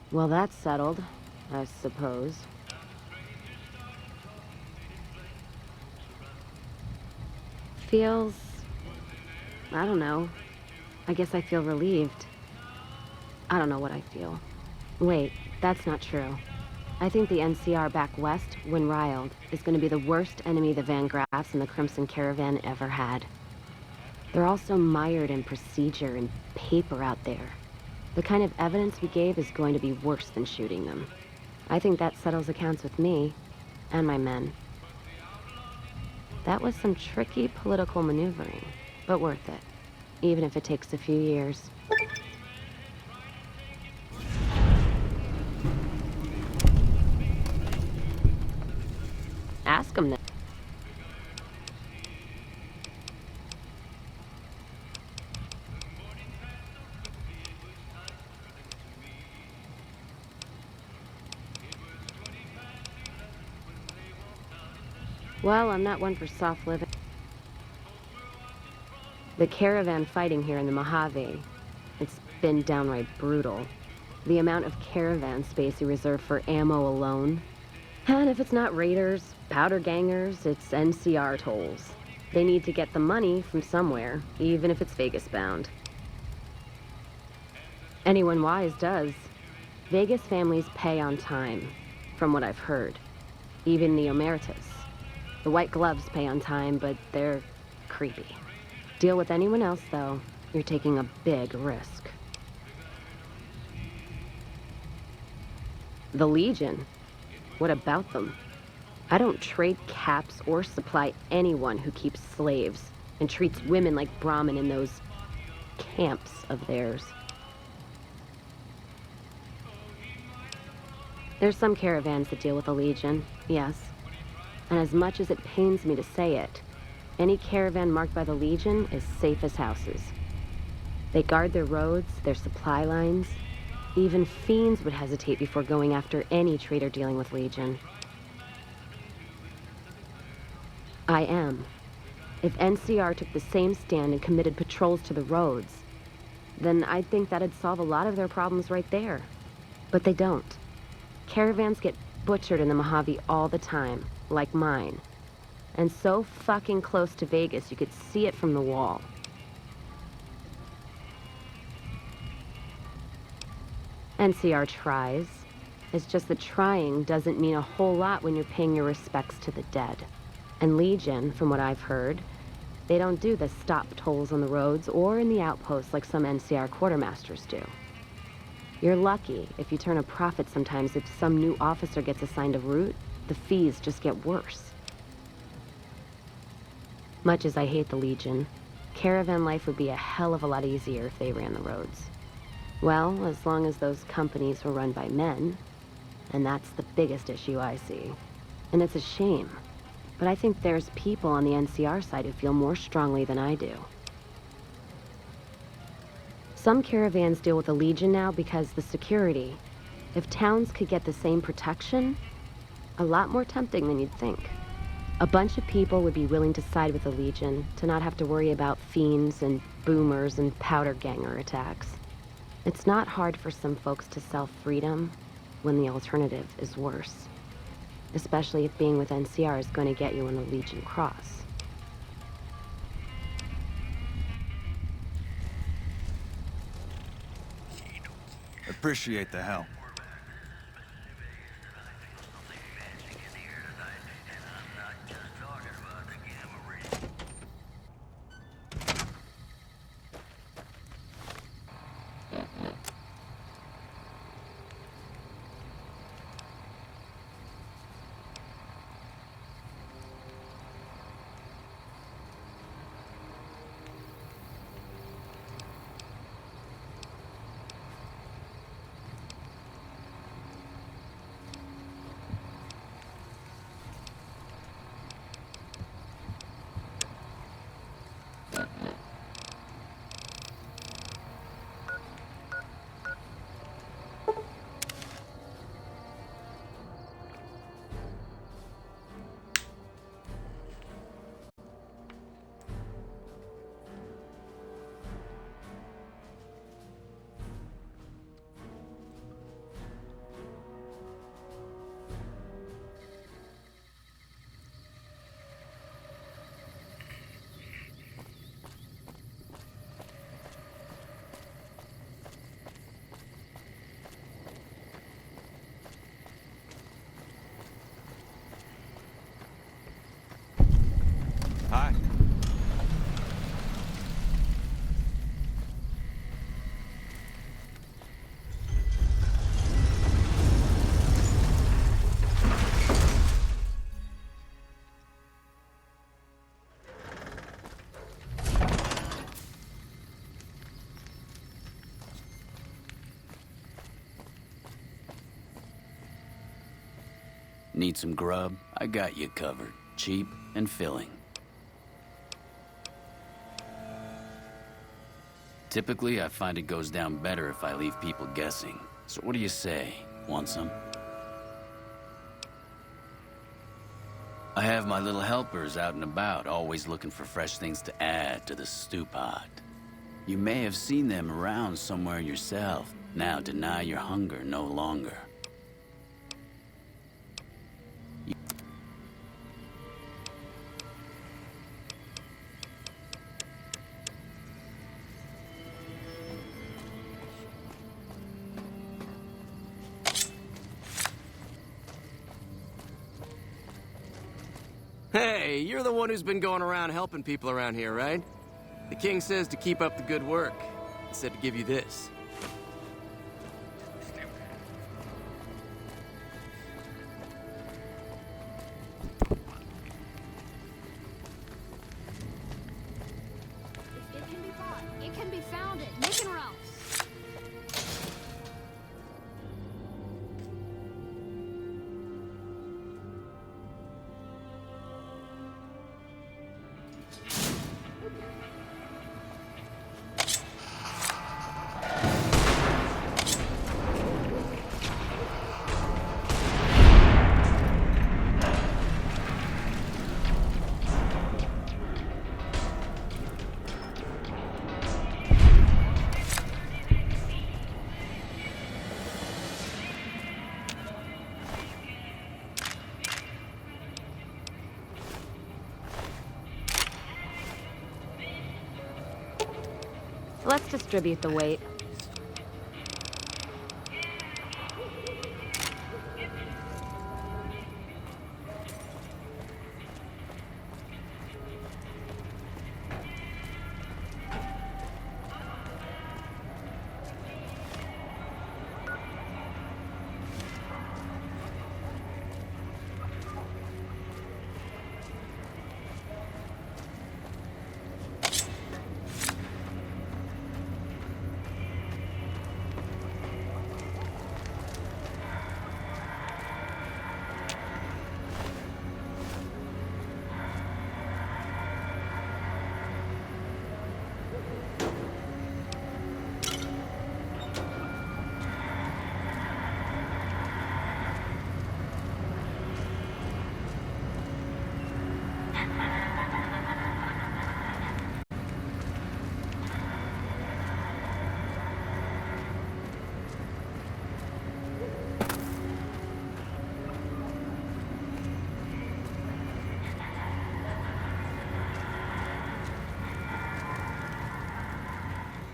Speaker 1: Well, that's settled, I suppose. Feels... I don't know. I guess I feel relieved. I don't know what I feel. Wait, that's not true. I think the NCR back west, when riled, is going to be the worst enemy the Van Graffs and the Crimson Caravan ever had. They're all so mired in procedure and paper out there. The kind of evidence we gave is going to be worse than shooting them. I think that settles accounts with me and my men. That was some tricky political maneuvering, but worth it, even if it takes a few years. Ask him then. Well, I'm not one for soft living. The caravan fighting here in the Mojave, it's been downright brutal. The amount of caravan space you reserve for ammo alone. And if it's not raiders, powder gangers, it's NCR tolls. They need to get the money from somewhere, even if it's Vegas bound. Anyone wise does. Vegas families pay on time, from what I've heard. Even the Omertas. The White Gloves pay on time, but they're creepy. Deal with anyone else, though, you're taking a big risk. The Legion? What about them? I don't trade caps or supply anyone who keeps slaves and treats women like Brahmin in those camps of theirs. There's some caravans that deal with the Legion, yes. And as much as it pains me to say it, any caravan marked by the Legion is safe as houses. They guard their roads, their supply lines. Even fiends would hesitate before going after any trader dealing with Legion. I am. If NCR took the same stand and committed patrols to the roads, then I'd think that'd solve a lot of their problems right there. But they don't. Caravans get butchered in the Mojave all the time, like mine. And so fucking close to Vegas, you could see it from the wall. NCR tries. It's just that trying doesn't mean a whole lot when you're paying your respects to the dead. And Legion, from what I've heard, they don't do the stop tolls on the roads or in the outposts like some NCR quartermasters do. You're lucky if you turn a profit sometimes. If some new officer gets assigned a route, the fees just get worse. Much as I hate the Legion, caravan life would be a hell of a lot easier if they ran the roads. Well, as long as those companies were run by men, and that's the biggest issue I see. And it's a shame, but I think there's people on the NCR side who feel more strongly than I do. Some caravans deal with the Legion now because the security. If towns could get the same protection, a lot more tempting than you'd think. A bunch of people would be willing to side with the Legion to not have to worry about fiends and boomers and powder ganger attacks. It's not hard for some folks to sell freedom when the alternative is worse. Especially if being with NCR is going to get you on the Legion cross.
Speaker 14: Appreciate the help.
Speaker 3: Hi.
Speaker 7: Need some grub? I got you covered. Cheap and filling. Typically, I find it goes down better if I leave people guessing. So what do you say? Want some? I have my little helpers out and about, always looking for fresh things to add to the stew pot. You may have seen them around somewhere yourself. Now deny your hunger no longer.
Speaker 8: Hey, you're the one who's been going around helping people around here, right? The king says to keep up the good work. He said to give you this.
Speaker 11: It can be bought. It can be found at Mick and Ralph's.
Speaker 1: Let's distribute the weight.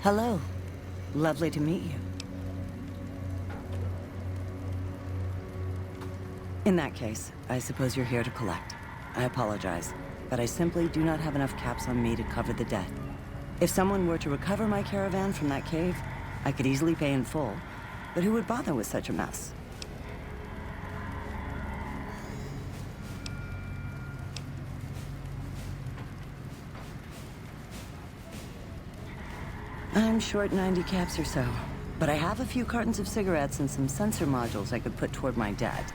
Speaker 15: Hello. Lovely to meet you. In that case, I suppose you're here to collect. I apologize, but I simply do not have enough caps on me to cover the debt. If someone were to recover my caravan from that cave, I could easily pay in full, but who would bother with such a mess? I'm short 90 caps or so, but I have a few cartons of cigarettes and some sensor modules I could put toward my debt.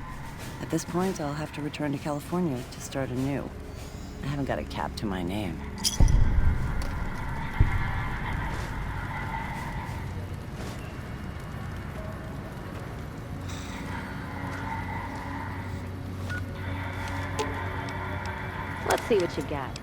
Speaker 15: At this point, I'll have to return to California to start anew. I haven't got a cap to my name.
Speaker 1: Let's see what you got.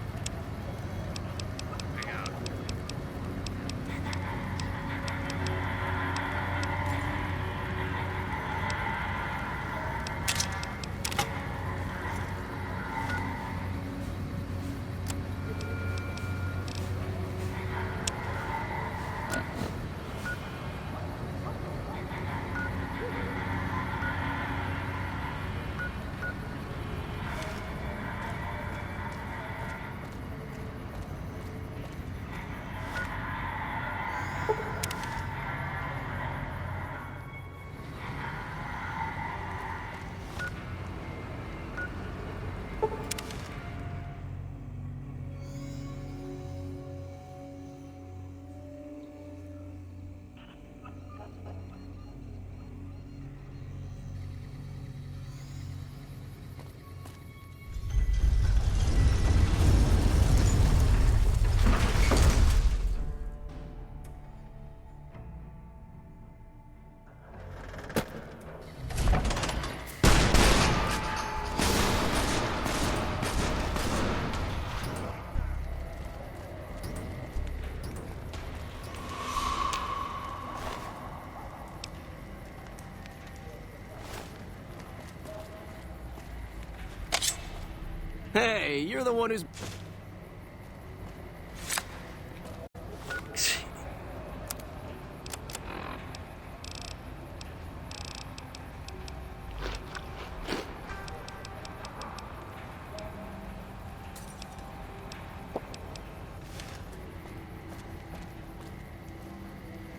Speaker 8: Hey, you're the one who's...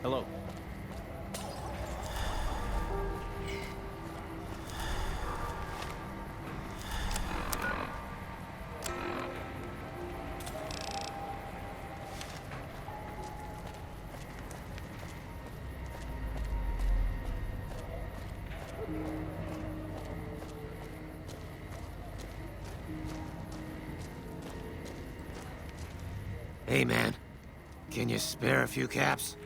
Speaker 2: Hello.
Speaker 16: Hey, man. Can you spare a few caps?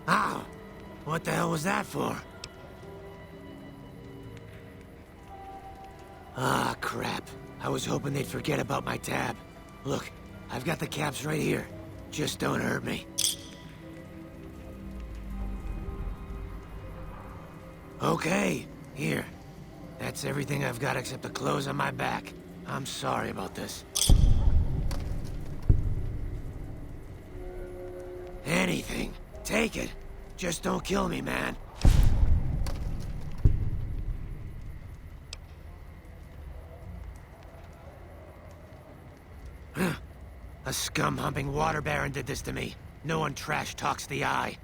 Speaker 16: Ow! What the hell was that for? Ah, crap. I was hoping they'd forget about my tab. Look, I've got the caps right here. Just don't hurt me. Okay, here. That's everything I've got except the clothes on my back. I'm sorry about this. Anything. Take it. Just don't kill me, man. A scum-humping water baron did this to me. No one trash talks the eye.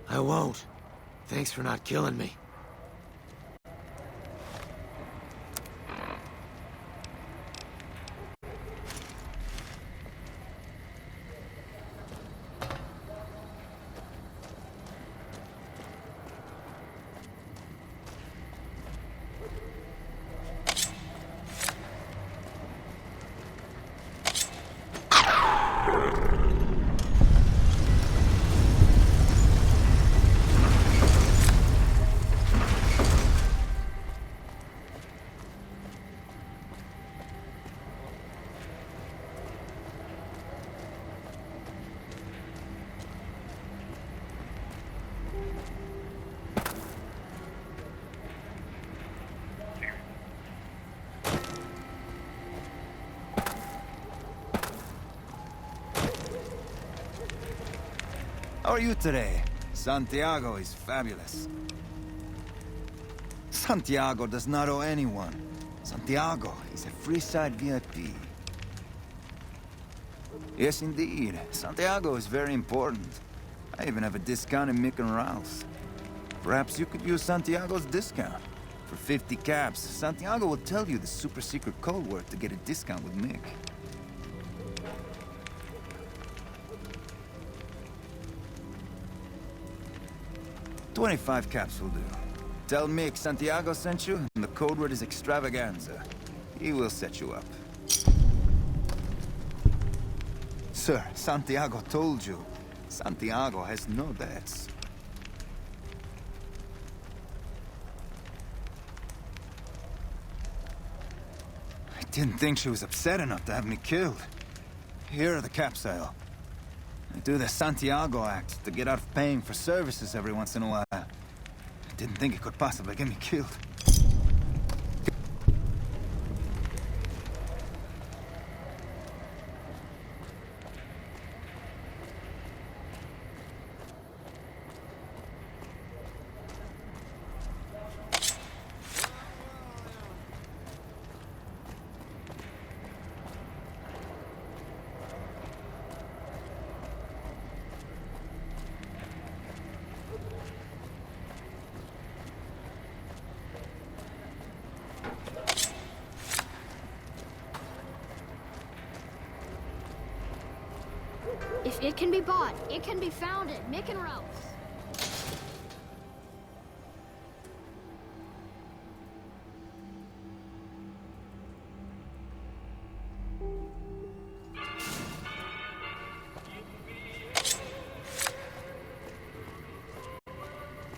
Speaker 16: I won't. Thanks for not killing me.
Speaker 14: How are you today? Santiago is fabulous. Santiago does not owe anyone. Santiago is a free-side VIP. Yes, indeed. Santiago is very important. I even have a discount in Mick and Ralph's. Perhaps you could use Santiago's discount. For 50 caps, Santiago will tell you the super-secret code word to get a discount with Mick. $25 caps will do. Tell Mick Santiago sent you, and the code word is extravaganza. He will set you up. Sir, Santiago told you. Santiago has no debts. I didn't think she was upset enough to have me killed. Here are the caps, Al. I do the Santiago act to get out of paying for services every once in a while. I didn't think it could possibly get me killed.
Speaker 11: If it can be bought, it can be found at Mick and Ralph's.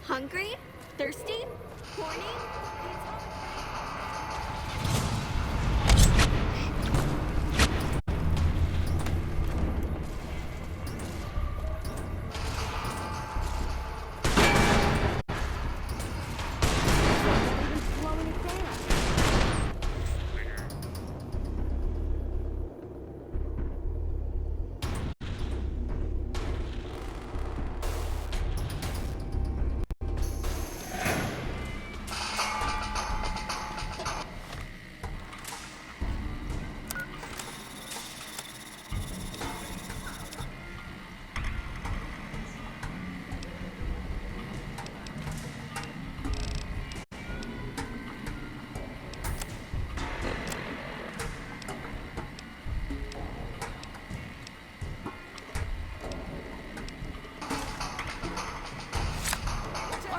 Speaker 17: Hungry? Thirsty? Horny?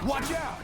Speaker 10: Watch out!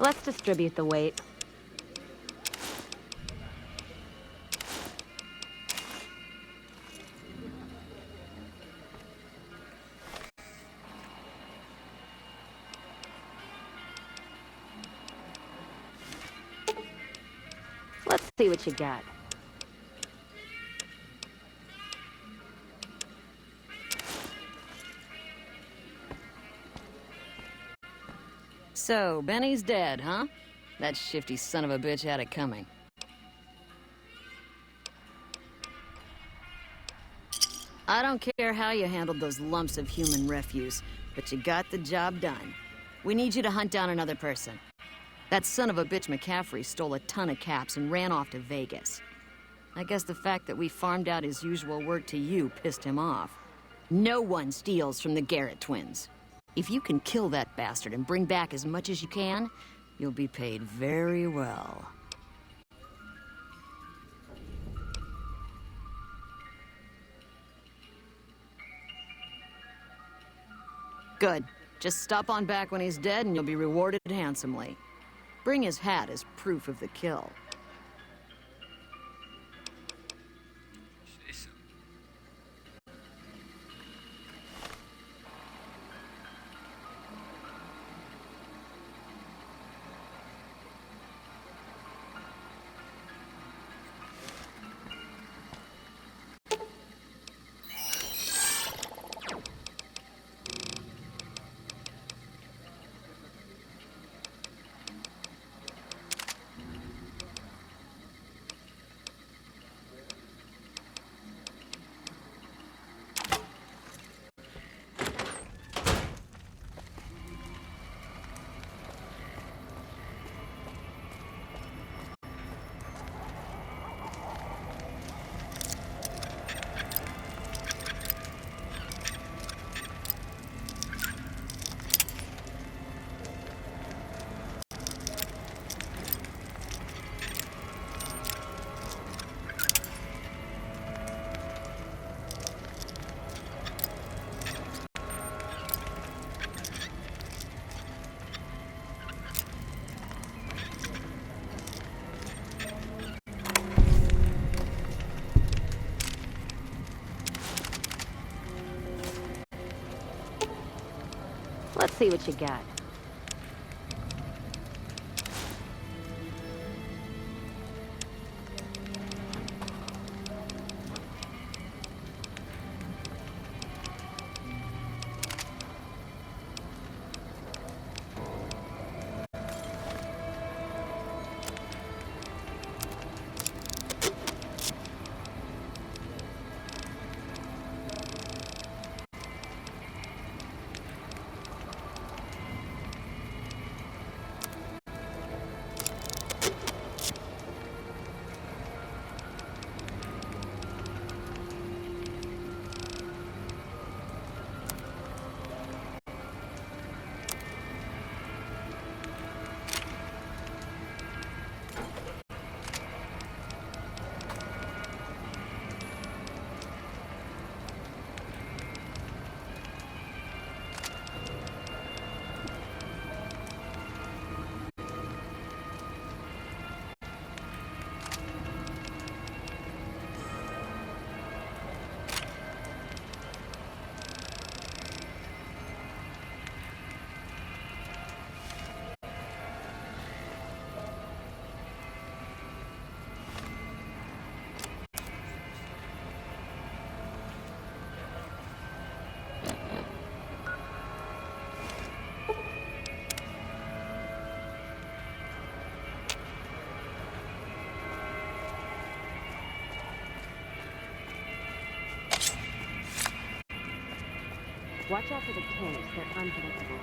Speaker 1: Let's distribute the weight. Let's see what you got.
Speaker 18: So, Benny's dead, huh? That shifty son of a bitch had it coming. I don't care how you handled those lumps of human refuse, but you got the job done. We need you to hunt down another person. That son of a bitch McCaffrey stole a ton of caps and ran off to Vegas. I guess the fact that we farmed out his usual work to you pissed him off. No one steals from the Garrett twins. If you can kill that bastard and bring back as much as you can, you'll be paid very well. Good. Just stop on back when he's dead and you'll be rewarded handsomely. Bring his hat as proof of the kill.
Speaker 1: Let's see what you got. Watch out for the caves, they're unpredictable.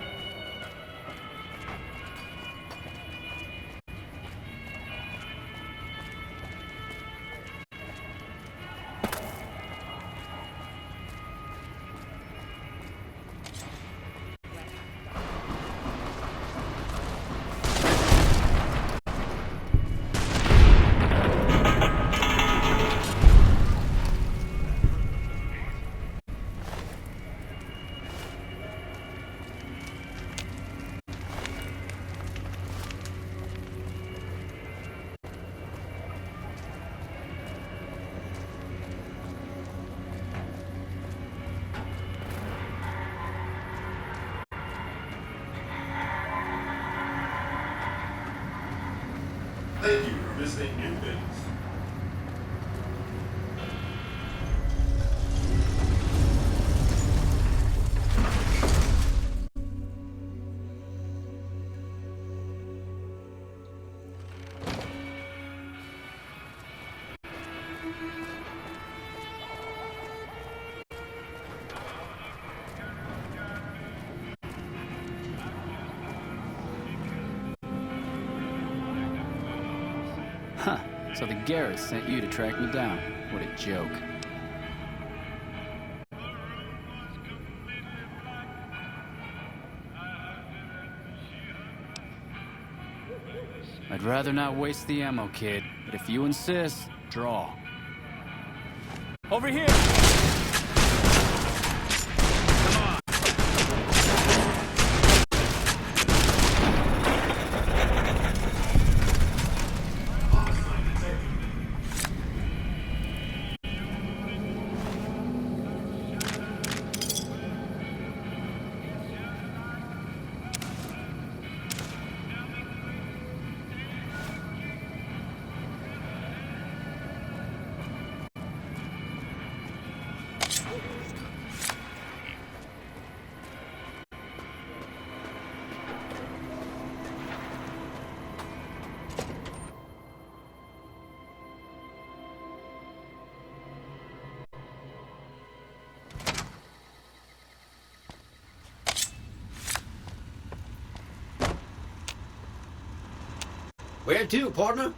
Speaker 19: Thank you for visiting New Things.
Speaker 20: Huh. So the Garrett sent you to track me down. What a joke. I'd rather not waste the ammo, kid. But if you insist, draw. Over here!
Speaker 16: Where to, partner?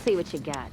Speaker 1: see what you got.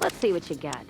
Speaker 1: Let's see what you got.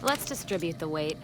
Speaker 1: Let's distribute the weight.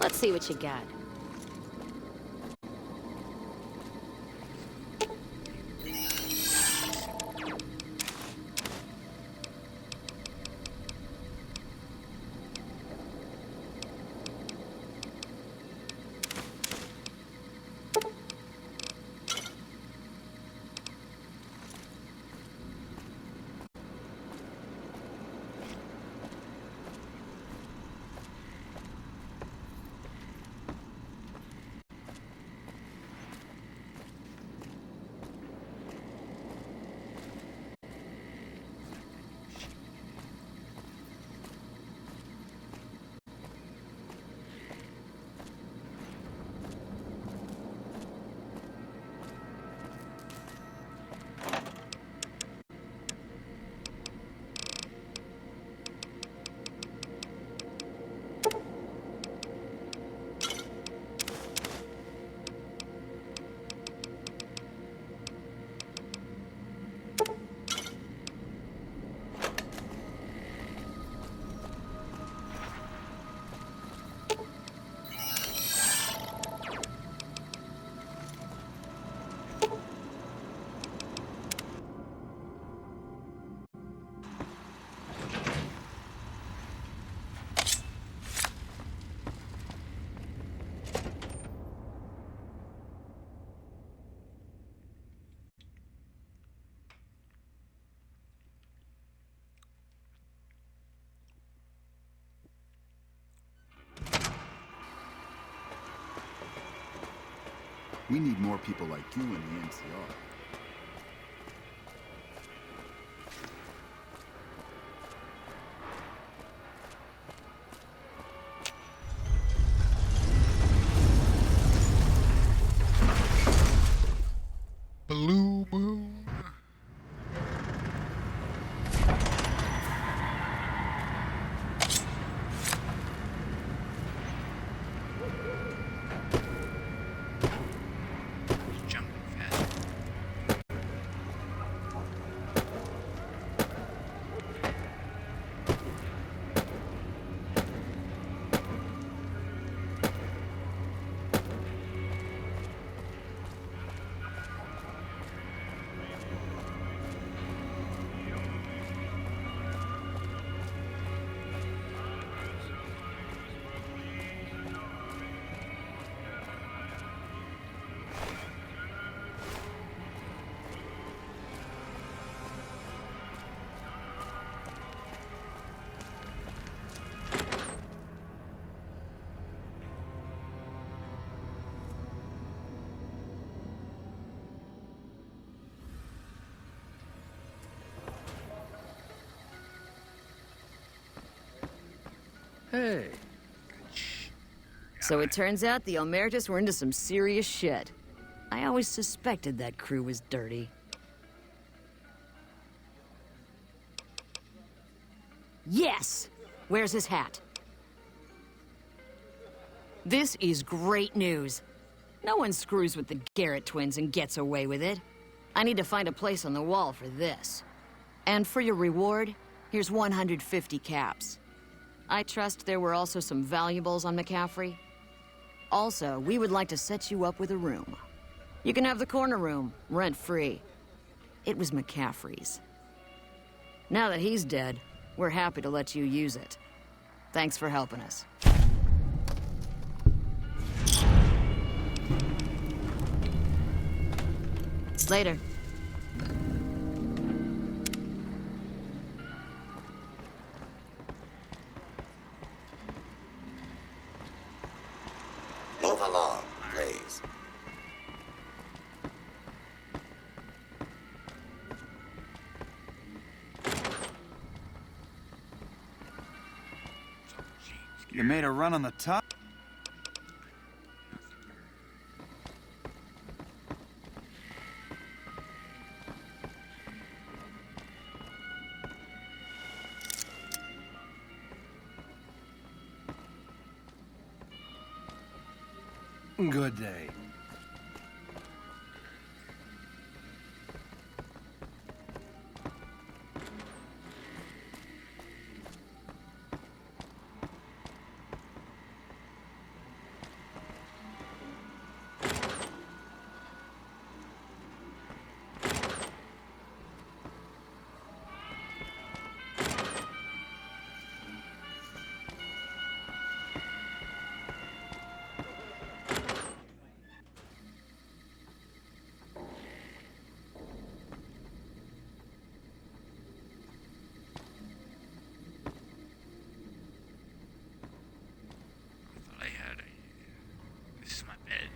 Speaker 1: Let's see what you got.
Speaker 6: We need more people like you in the NCR.
Speaker 9: Blue Moon.
Speaker 10: Hey.
Speaker 18: So it turns out the Emeritus were into some serious shit. I always suspected that crew was dirty. Yes! Where's his hat? This is great news. No one screws with the Garrett twins and gets away with it. I need to find a place on the wall for this. And for your reward, here's 150 caps. I trust there were also some valuables on McCaffrey. Also, we would like to set you up with a room. You can have the corner room, rent-free. It was McCaffrey's. Now that he's dead, we're happy to let you use it. Thanks for helping us. Later.
Speaker 13: Move along, please.
Speaker 14: You made a run on the top?
Speaker 10: Good day.
Speaker 19: This is my bed.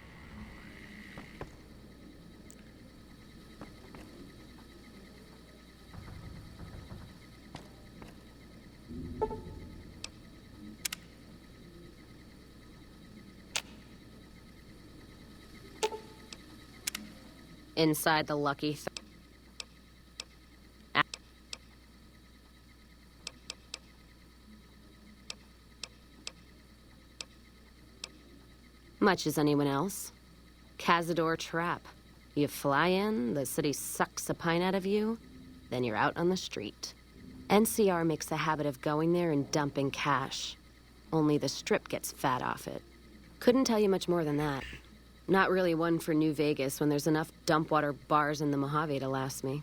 Speaker 1: Inside the lucky much as anyone else. Cazador trap. You fly in, the city sucks a pint out of you, then you're out on the street. NCR makes a habit of going there and dumping cash. Only the Strip gets fat off it. Couldn't tell you much more than that. Not really one for New Vegas when there's enough dump water bars in the Mojave to last me.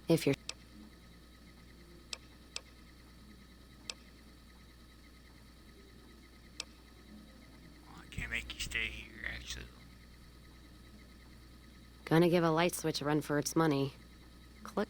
Speaker 1: If you're...
Speaker 19: I can't make you stay here, actually.
Speaker 1: Gonna give a light switch a run for its money. Click.